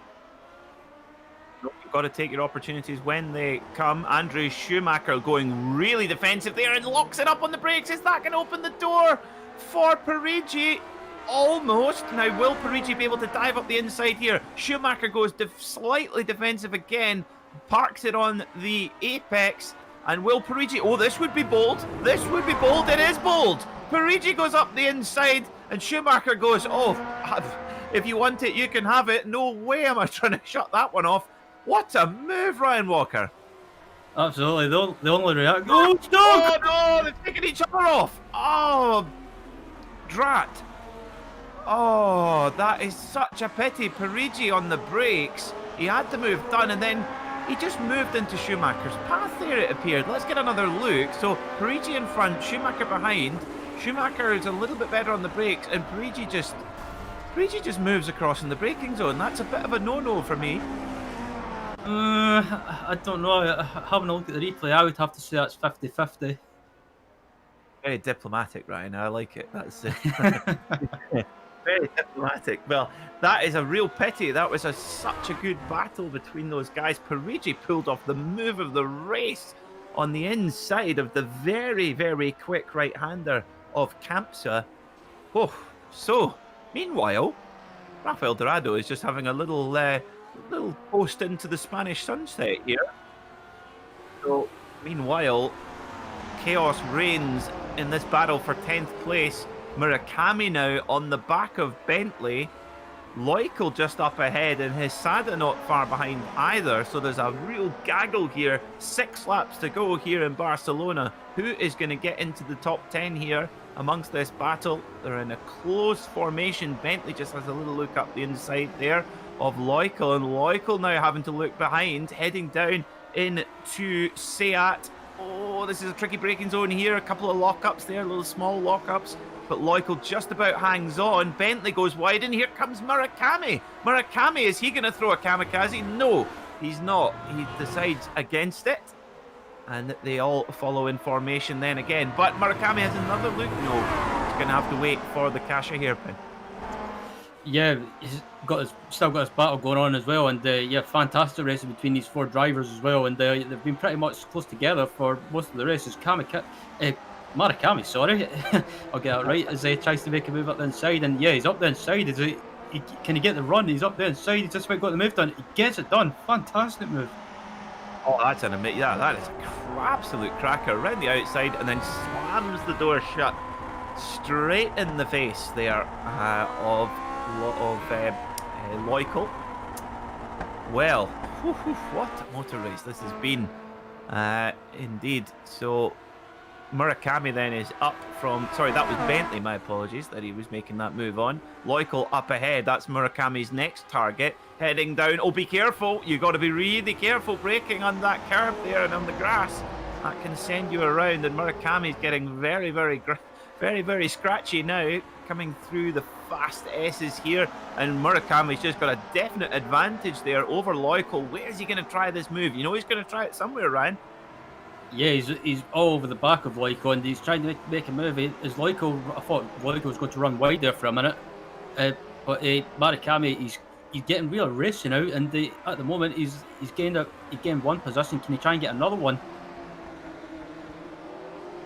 You've got to take your opportunities when they come. Andre Schumacher going really defensive there and locks it up on the brakes. Is that going to open the door for Parigi? Almost. Now, will Parigi be able to dive up the inside here? Schumacher goes slightly defensive again, parks it on the apex, and will Parigi... Oh, this would be bold. This would be bold. It is bold. Parigi goes up the inside, and Schumacher goes, oh, if you want it, you can have it. No way am I trying to shut that one off. What a move, Ryan Walker. Absolutely. The only reaction... Oh, no! Oh, no! They've taken each other off. Oh, drat. Oh, that is such a pity. Parigi on the brakes. He had the move done, and then he just moved into Schumacher's path there, it appeared. Let's get another look. So, Parigi in front, Schumacher behind. Schumacher is a little bit better on the brakes, and Parigi just moves across in the braking zone. That's a bit of a no-no for me. I don't know. Having a look at the replay, I would have to say that's 50-50. Very diplomatic, Ryan. I like it. That's very diplomatic. Well, that is a real pity. That was such a good battle between those guys. Parigi pulled off the move of the race on the inside of the very, very quick right-hander of Campsa. Oh, so, meanwhile, Rafael Dorado is just having a little post into the Spanish sunset here. So, meanwhile, chaos reigns in this battle for 10th place. Murakami now on the back of Bentley. Loikel just up ahead, and Hisada not far behind either. So there's a real gaggle here. 6 laps to go here in Barcelona. Who is going to get into the top 10 here amongst this battle? They're in a close formation. Bentley just has a little look up the inside there of Loikel, and Loikel now having to look behind, heading down into Seat. Oh, this is a tricky braking zone here. A couple of lockups there, little small lockups. But Loikel just about hangs on. Bentley goes wide, and here comes Murakami. Murakami, is he going to throw a kamikaze? No, he's not. He decides against it. And they all follow in formation then again. But Murakami has another look. No, he's going to have to wait for the Kasha hairpin. Yeah, he's still got his battle going on as well, and fantastic racing between these 4 drivers as well, and they've been pretty much close together for most of the races. Murakami, sorry, I'll get that right, as he tries to make a move up the inside, and yeah, he's up the inside. Can he get the run? He's up the inside. He's just about got the move done. He gets it done. Fantastic move. Oh, that's an amazing. Yeah, that is an absolute cracker. Around the outside and then slams the door shut straight in the face there of Loicle. Well, what a motor race this has been. Indeed. So Murakami then is up from, sorry, that was Bentley, my apologies, that he was making that move on. Loicle up ahead, that's Murakami's next target, heading down. Oh, be careful, you got to be really careful braking on that curve there and on the grass. That can send you around, and Murakami's getting very, very scratchy now, coming through the fast S's here, and Murakami's just got a definite advantage there over Loicle. Where's he going to try this move? You know he's going to try it somewhere, Ryan. Yeah, he's all over the back of Loicle, and he's trying to make a move. I thought Loicle was going to run wide there for a minute, but Murakami, he's getting real racing out, and at the moment he's gained one position. Can he try and get another one?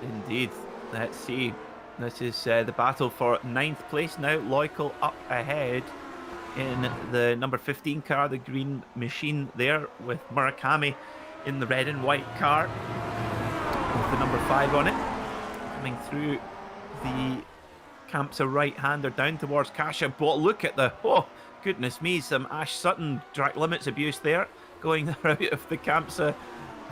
Indeed. Let's see. This is the battle for 9th place now. Loicle up ahead in the number 15 car, the green machine there, with Murakami in the red and white car with the number 5 on it. Coming through the Kampsa right-hander down towards Kasia. But look at the, oh, goodness me, some Ash Sutton track limits abuse there. Going out of the Kampsa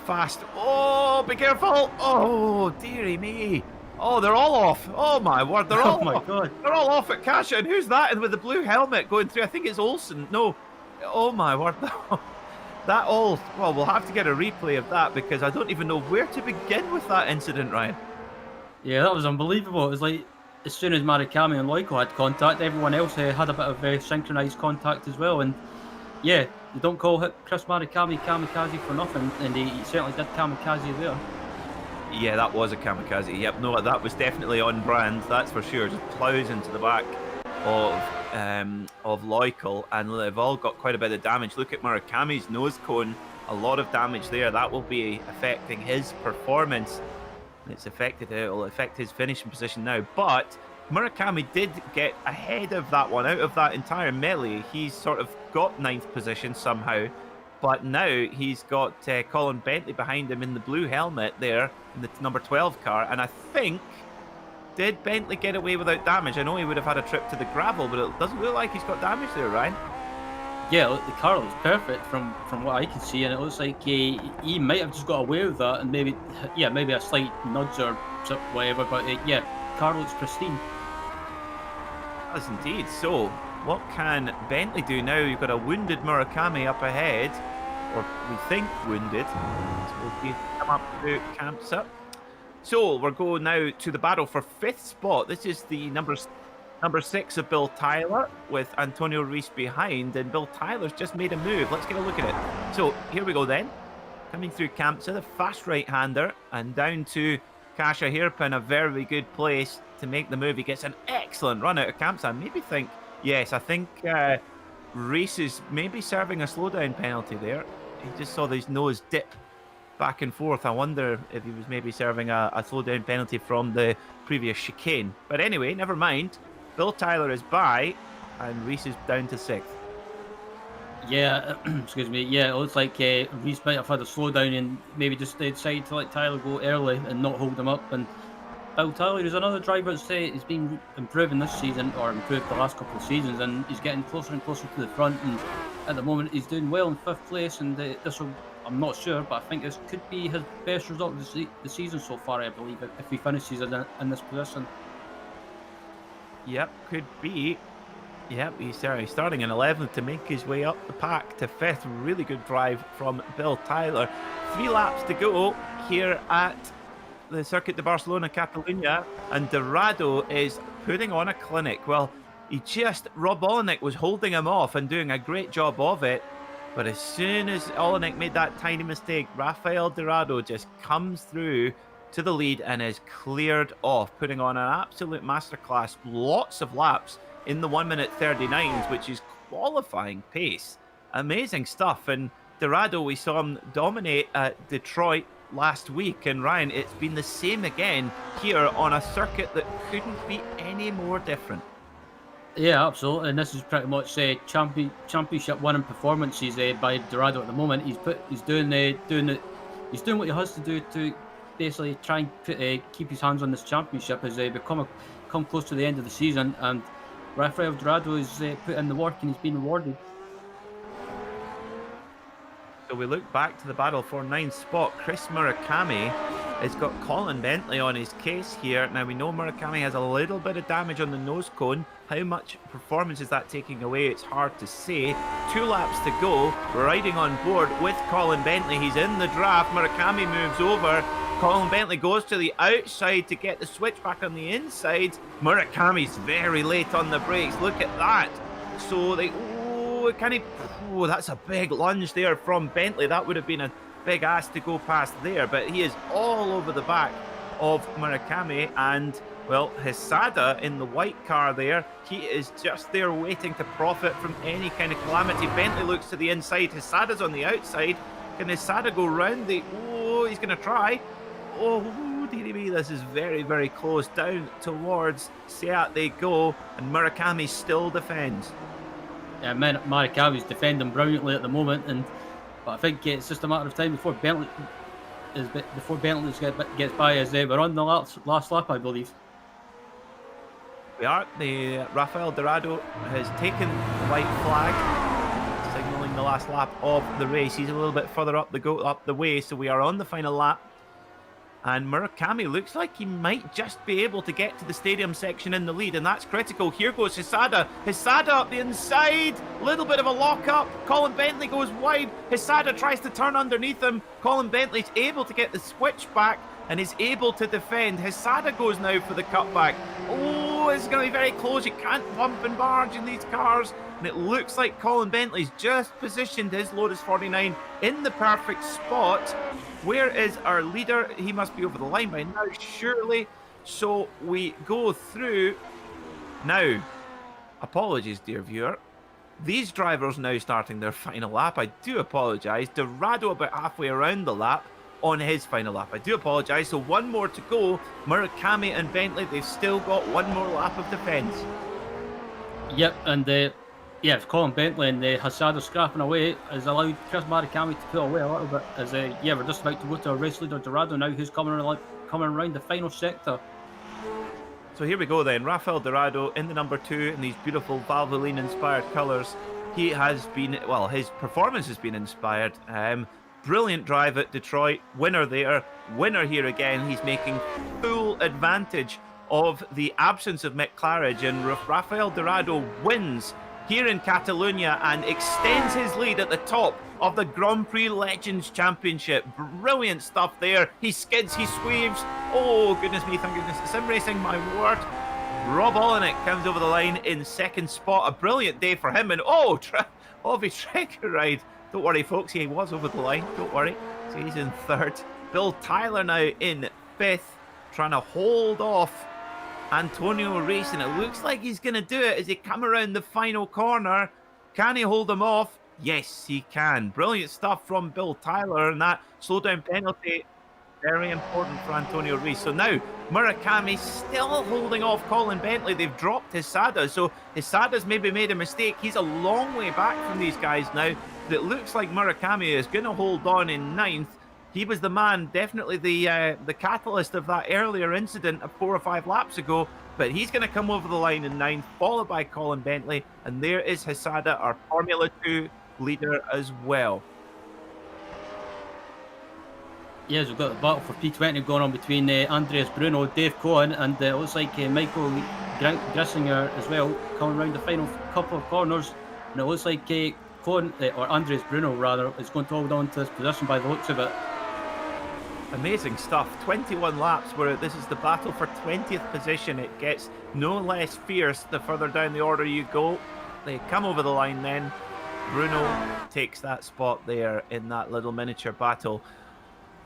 fast. Oh, be careful. Oh, dearie me. Oh, they're all off. Oh my word, they're all off. God. They're all off at Kasia. And who's that? And with the blue helmet going through, I think it's Olsen. No. Oh my word. That all, well, we'll have to get a replay of that because I don't even know where to begin with that incident, Ryan. Yeah, that was unbelievable. It was like, as soon as Murakami and Loicle had contact, everyone else had a bit of synchronised contact as well. And yeah, you don't call Chris Murakami kamikaze for nothing, and he certainly did kamikaze there. Yeah, that was a kamikaze. Yep, no, that was definitely on brand, that's for sure. Just plows into the back of Loicle, and they've all got quite a bit of damage. Look at Murakami's nose cone, a lot of damage there. That will be affecting his performance. It will affect his finishing position now. But Murakami did get ahead of that one, out of that entire melee. He's sort of got 9th position somehow, but now he's got Colin Bentley behind him in the blue helmet there in the number 12 car, and I think, did Bentley get away without damage? I know he would have had a trip to the gravel, but it doesn't look like he's got damage there, Ryan. Yeah, the car looks perfect from what I can see, and it looks like he might have just got away with that, and maybe a slight nudge or whatever, but yeah, car looks pristine. Does indeed. So, what can Bentley do now? You've got a wounded Murakami up ahead, or we think wounded. So we'll come up to Kampsa. So we're going now to the battle for 5th spot. This is the number 6 of Bill Tyler with Antonio Reis behind, and Bill Tyler's just made a move. Let's get a look at it. So here we go then. Coming through Kampsa, the fast right-hander, and down to Kasia Hirpa in a very good place to make the move. He gets an excellent run out of Kampsa. I think Reis is maybe serving a slowdown penalty there. He just saw his nose dip back and forth. I wonder if he was maybe serving a slowdown penalty from the previous chicane. But anyway, never mind. Bill Tyler is by, and Reis is down to 6th. Yeah, excuse me. Yeah, it looks like Reis might have had a slowdown and maybe just decided to let Tyler go early and not hold him up. And Bill Tyler is another driver that's he's been improving this season, or improved the last couple of seasons, and he's getting closer and closer to the front. And at the moment, he's doing well in 5th place, and this will, I'm not sure, but I think this could be his best result of the season so far, I believe, if he finishes in this position. Yep, could be. Yep, he's starting in 11th to make his way up the pack to 5th. Really good drive from Bill Tyler. 3 laps to go here at the Circuit de Barcelona-Catalunya, and Dorado is putting on a clinic. Well, Rob Olenek was holding him off and doing a great job of it, but as soon as Olenek made that tiny mistake, Rafael Dorado just comes through to the lead and is cleared off, putting on an absolute masterclass. Lots of laps in the 1:39, which is qualifying pace. Amazing stuff. And Dorado, we saw him dominate at Detroit last week, and Ryan, it's been the same again here on a circuit that couldn't be any more different. Yeah, absolutely. And this is pretty much championship winning performances by Dorado at the moment. He's doing what he has to do to basically try and keep his hands on this championship as they come close to the end of the season. And Rafael Dorado has put in the work and he's been rewarded. So we look back to the battle for 9th spot. Chris Murakami has got Colin Bentley on his case here. Now we know Murakami has a little bit of damage on the nose cone. How much performance is that taking away? It's hard to say. 2 laps to go. Riding on board with Colin Bentley. He's in the draft. Murakami moves over. Colin Bentley goes to the outside to get the switch back on the inside. Murakami's very late on the brakes. Look at that. So they... Oh, that's a big lunge there from Bentley. That would have been a big ass to go past there, but he is all over the back of Murakami. And, well, Hisada in the white car there, he is just there waiting to profit from any kind of calamity. Bentley looks to the inside. Hisada's on the outside. Can Hisada go round the... Oh, he's going to try. Oh, dearie me, this is very, very close. Down towards Seat they go, and Murakami still defends. Yeah, Murakami's defending brilliantly at the moment, but I think it's just a matter of time before Bentley gets by. As we're on the last lap, I believe. We are. The Rafael Dorado has taken the white flag, signalling the last lap of the race. He's a little bit further up the way, so we are on the final lap. And Murakami looks like he might just be able to get to the stadium section in the lead, and that's critical. Here goes Hisada. Hisada up the inside. Little bit of a lock-up. Colin Bentley goes wide. Hisada tries to turn underneath him. Colin Bentley's able to get the switch back and is able to defend. Hisada goes now for the cutback. Oh, it's going to be very close. You can't bump and barge in these cars. And it looks like Colin Bentley's just positioned his Lotus 49 in the perfect spot. Where is our leader? He must be over the line by now, surely. So we go through. Now, apologies, dear viewer. These drivers now starting their final lap. I do apologise. Dorado about halfway around the lap on his final lap. I do apologise. So one more to go. Murakami and Bentley, they've still got one more lap of defence. Yep, and if Colin Bentley and Hisada scrapping away has allowed Chris Murakami to pull away a little bit. As we're just about to go to our race leader Dorado now, who's coming around the final sector. So here we go then. Rafael Dorado in the number 2 in these beautiful Valvoline inspired colours. He has been, well, his performance has been inspired. Brilliant drive at Detroit, winner there, winner here again. He's making full advantage of the absence of Mick Claridge, and Rafael Dorado wins here in Catalunya and extends his lead at the top of the Grand Prix Legends Championship. Brilliant stuff there. He skids, he sweeps. Oh, goodness me, thank goodness. Sim Racing, my word. Rob Olenek comes over the line in 2nd spot. A brilliant day for him. And Ovi Trekker ride. Don't worry, folks, he was over the line. Don't worry. So he's in 3rd. Bill Tyler now in 5th, trying to hold off Antonio Reis, and it looks like he's going to do it as he come around the final corner. Can he hold him off? Yes, he can. Brilliant stuff from Bill Tyler, and that slowdown penalty, very important for Antonio Reis. So now Murakami still holding off Colin Bentley. They've dropped Hisada, so Hisada's maybe made a mistake. He's a long way back from these guys now. But it looks like Murakami is going to hold on in 9th. He was the man, definitely the catalyst of that earlier incident of 4 or 5 laps ago. But he's going to come over the line in 9th, followed by Colin Bentley. And there is Hisada, our Formula 2 leader as well. Yes, we've got the battle for P20 going on between Andreas Bruno, Dave Cohen, and it looks like Michael Grissinger as well, coming around the final couple of corners. And it looks like Cohen, or Andreas Bruno rather, is going to hold on to his position by the looks of it. Amazing stuff. 21 laps where this is the battle for 20th position. It gets no less fierce the further down the order you go. They come over the line then. Bruno takes that spot there in that little miniature battle.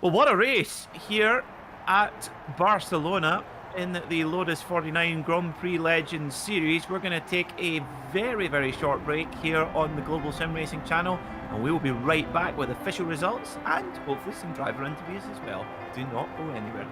Well, what a race here at Barcelona in the Lotus 49 Grand Prix Legends Series. We're going to take a very, very short break here on the Global SimRacing Channel, and we will be right back with official results and hopefully some driver interviews as well. Do not go anywhere.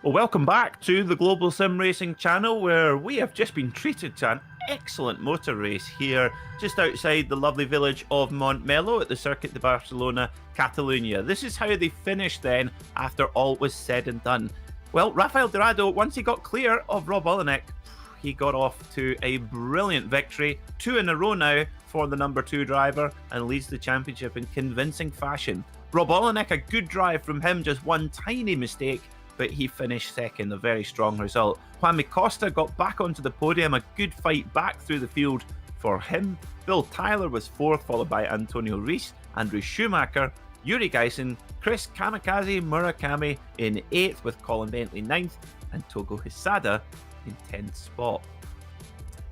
Well, welcome back to the Global SimRacing Channel, where we have just been treated to an excellent motor race here just outside the lovely village of Montmeló at the Circuit de Barcelona-Catalunya. This is how they finished then after all was said and done. Well, Rafael Dorado, once he got clear of Rob Olenek, he got off to a brilliant victory, 2 in a row now for the number 2 driver, and leads the championship in convincing fashion. Rob Olenek, a good drive from him, just one tiny mistake, but he finished second, a very strong result. Juan Costa got back onto the podium, a good fight back through the field for him. Bill Tyler was 4th, followed by Antonio Reis, Andrew Schumacher, Yuri Geisen, Chris Kamikaze Murakami in 8th, with Colin Bentley 9th, and Togo Hisada in 10th spot.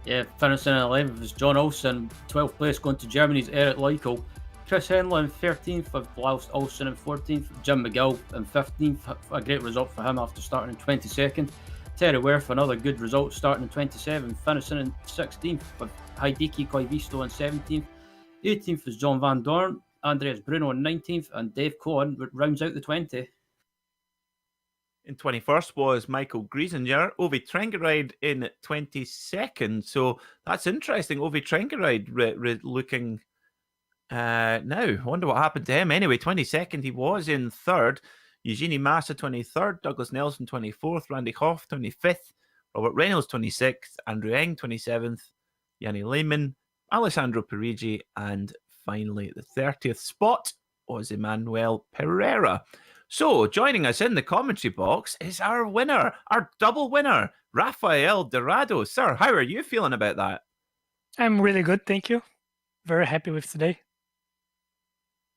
Yeah, finishing in 11th was John Olsen, 12th place going to Germany's Eric Leichel. Chris Henley in 13th, with Klaus Olsen in 14th, Jim McGill in 15th, a great result for him after starting in 22nd. Terry Werf, another good result, starting in 27th, finishing in 16th, with Heideki Koivisto in 17th. 18th was John Van Dorn, Andreas Bruno in 19th, and Dave Cohen rounds out the 20. In 21st was Michael Griesinger, Ovi Trengeride in 22nd. So that's interesting. Ovi Trengeride looking... now, I wonder what happened to him. Anyway, 22nd, he was in 3rd. Eugenie Massa, 23rd. Douglas Nelson, 24th. Randy Hoff, 25th. Robert Reynolds, 26th. Andrew Eng, 27th. Yanni Lehman, Alessandro Parigi, and finally, the 30th spot was Emmanuel Pereira. So, joining us in the commentary box is our winner, our double winner, Rafael Dorado. Sir, how are you feeling about that? I'm really good, thank you. Very happy with today.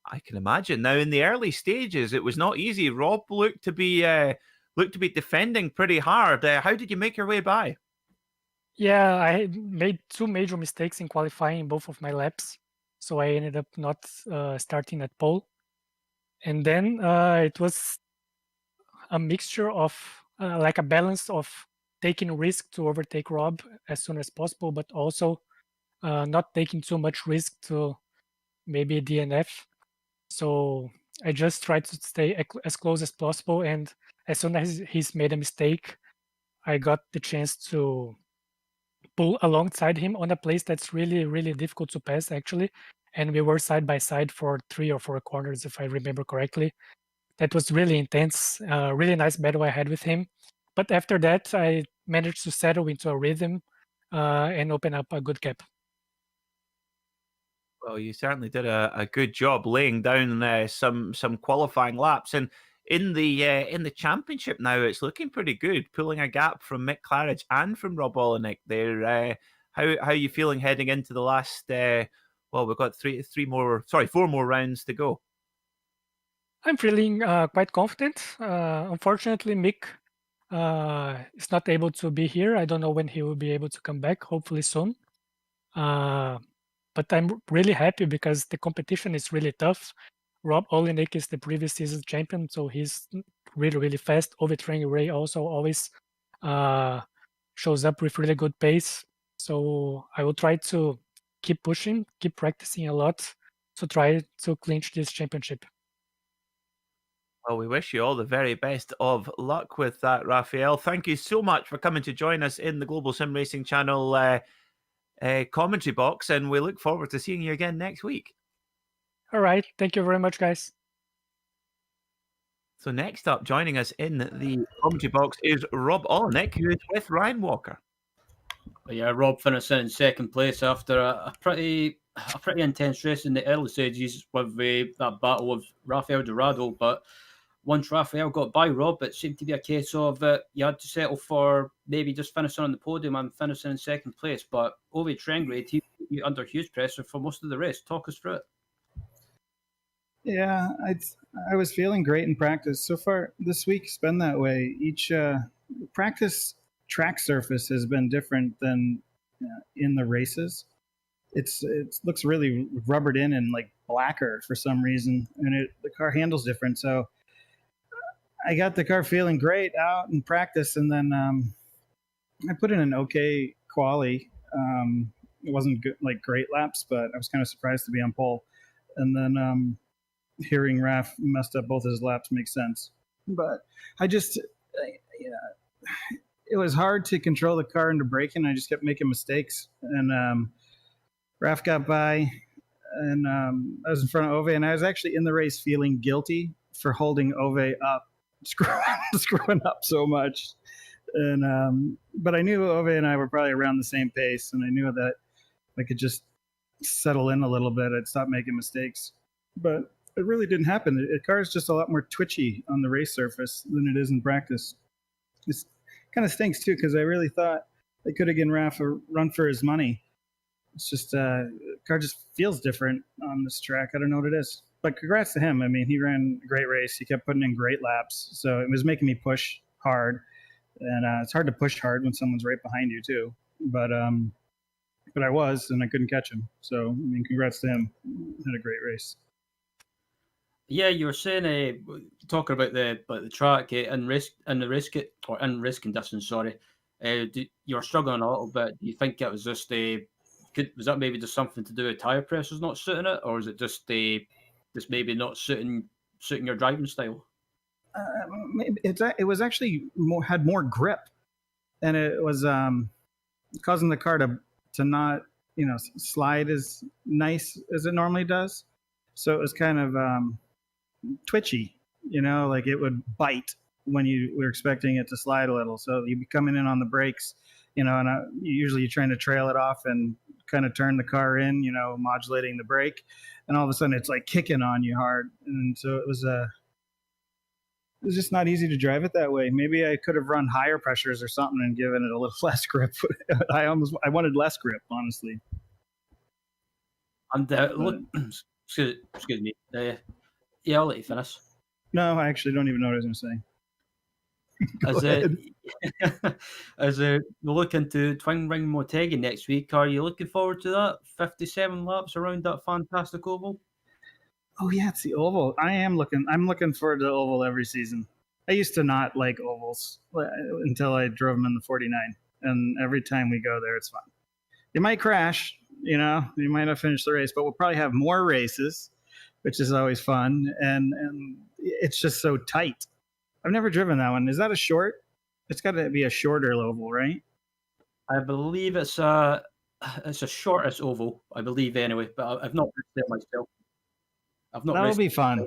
I can imagine. Now, in the early stages, it was not easy. Rob looked to be defending pretty hard. How did you make your way by? Yeah, I made 2 major mistakes in qualifying both of my laps, so I ended up not starting at pole. And then it was a mixture of like a balance of taking risk to overtake Rob as soon as possible, but also not taking too much risk to maybe DNF. So I just tried to stay as close as possible, and as soon as he's made a mistake, I got the chance to pull alongside him on a place that's really, really difficult to pass, actually. And we were side by side for 3 or 4 corners, if I remember correctly. That was really intense, really nice battle I had with him. But after that, I managed to settle into a rhythm and open up a good gap. Well, you certainly did a good job laying down some qualifying laps, and in the championship now, it's looking pretty good, pulling a gap from Mick Claridge and from Rob Olenek there. How are you feeling heading into the last? Well, we've got 4 more rounds to go. I'm feeling quite confident. Unfortunately, Mick is not able to be here. I don't know when he will be able to come back. Hopefully soon. But I'm really happy because the competition is really tough. Rob Olenek is the previous season champion, so he's really, really fast. Ovi Trengeride also always shows up with really good pace. So I will try to keep pushing, keep practicing a lot to try to clinch this championship. Well, we wish you all the very best of luck with that, Rafael. Thank you so much for coming to join us in the Global SimRacing Channel commentary box, and we look forward to seeing you again next week. All right. Thank you very much, guys. So next up, joining us in the commentary box is Rob Olenek, who is with Ryan Walker. Yeah, Rob finishing in 2nd place after a pretty intense race in the early stages with that battle with Rafael Dorado. But once Rafael got by Rob, it seemed to be a case of you had to settle for maybe just finishing on the podium and finishing in 2nd place. But Ovi Trengeride, he under huge pressure for most of the race. Talk us through it. Yeah, I was feeling great in practice. So far this week's been that way. Each practice track surface has been different than in the races. It looks really rubbered in and like blacker for some reason, and the car handles different. So I got the car feeling great out in practice, and then I put in an okay quali. It wasn't good, like great laps, but I was kind of surprised to be on pole. And then hearing Raf messed up both his laps makes sense. But it was hard to control the car into braking. I just kept making mistakes. And Raf got by, and I was in front of Ove, and I was actually in the race feeling guilty for holding Ove up, screwing up so much. And but I knew Ove and I were probably around the same pace, and I knew that I could just settle in a little bit. I'd stop making mistakes. But it really didn't happen. The car is just a lot more twitchy on the race surface than it is in practice. It kind of stinks too, because I really thought they could have given Raf a run for his money. It's just the car just feels different on this track. I don't know what it is. But congrats to him. I mean, he ran a great race. He kept putting in great laps. So it was making me push hard. And it's hard to push hard when someone's right behind you too. But I was, and I couldn't catch him. So, I mean, congrats to him. Had a great race. Yeah, you were saying, talking about the track in race conditions. Sorry, you were struggling a little bit. Do you think it was just was that maybe just something to do with tire pressures not suiting it, or is it just maybe not suiting your driving style? It was actually had more grip, and it was causing the car to not slide as nice as it normally does. So it was kind of twitchy, like it would bite when you were expecting it to slide a little. So you'd be coming in on the brakes, and usually you're trying to trail it off and kind of turn the car in, modulating the brake, and all of a sudden it's like kicking on you hard. And so it was just not easy to drive it that way. Maybe I could have run higher pressures or something and given it a little less grip. I wanted less grip, honestly. And excuse me. Yeah, I'll let you finish. No, I actually don't even know what I was going to say. As we look into Twin Ring Motegi next week, are you looking forward to that? 57 laps around that fantastic oval. Oh yeah, it's the oval. I'm looking forward to the oval every season. I used to not like ovals until I drove them in the 49, and every time we go there, it's fun. You might crash, you might not finish the race, but we'll probably have more races, which is always fun, and it's just so tight. I've never driven that one. Is that a short? It's got to be a shorter oval, right? I believe it's a shortest oval, I believe anyway, but I've not raced it myself. That'll be fun.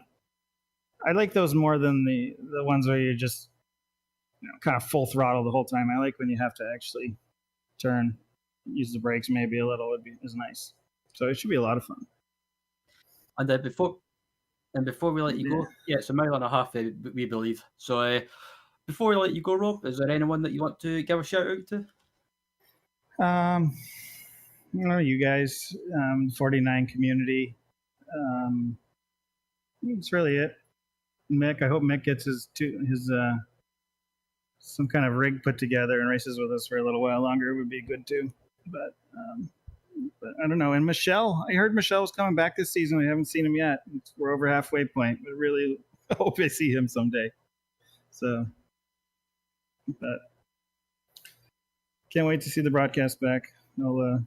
I like those more than the ones where you just kind of full throttle the whole time. I like when you have to actually turn, use the brakes maybe a little is nice. So it should be a lot of fun. And before we let you go, it's 1.5 miles, we believe. So before we let you go, Rob, is there anyone that you want to give a shout out to? You guys, 49 community. That's really it. Mick, I hope Mick gets his some kind of rig put together and races with us for a little while longer. It would be good too. But I don't know. And Michelle, I heard Michelle was coming back this season. We haven't seen him yet. We're over halfway point, but really hope I see him someday. So, but can't wait to see the broadcast back. I'll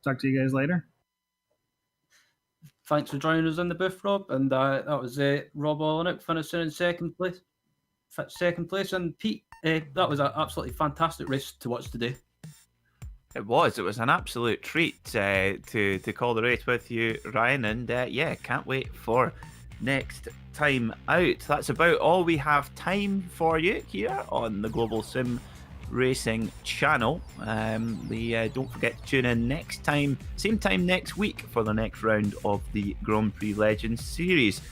talk to you guys later. Thanks for joining us in the booth, Rob. And that was Rob Olenek finishing in second place. And Pete, that was an absolutely fantastic race to watch today. It was an absolute treat to call the race with you, Ryan. And can't wait for next time out. That's about all we have time for you here on the Global Sim Racing Channel. Don't forget to tune in next time, same time next week, for the next round of the Grand Prix Legends series.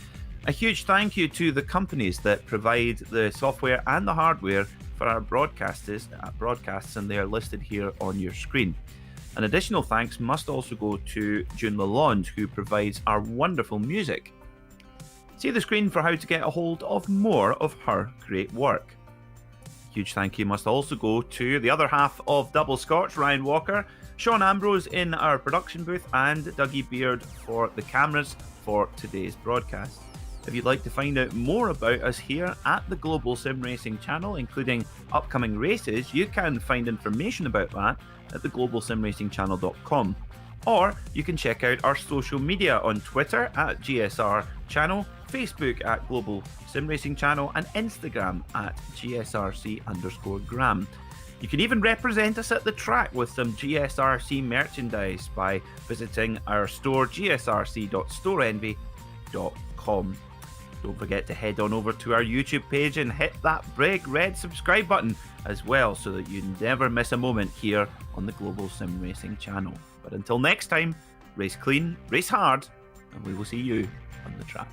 A huge thank you to the companies that provide the software and the hardware for our broadcasts, and they are listed here on your screen. An additional thanks must also go to June Lalonde, who provides our wonderful music. See the screen for how to get a hold of more of her great work. Huge thank you must also go to the other half of Double Scotch, Ryan Walker, Sean Ambrose in our production booth, and Dougie Beard for the cameras for today's broadcast. If you'd like to find out more about us here at the Global Sim Racing Channel, including upcoming races, you can find information about that at theglobalsimracingchannel.com. Or you can check out our social media on Twitter at GSR Channel, Facebook at Global SimRacing Channel, and Instagram at GSRC_Gram. You can even represent us at the track with some GSRC merchandise by visiting our store, gsrc.storenvy.com. Don't forget to head on over to our YouTube page and hit that big red subscribe button as well, so that you never miss a moment here on the Global Sim Racing Channel. But until next time, race clean, race hard, and we will see you on the track.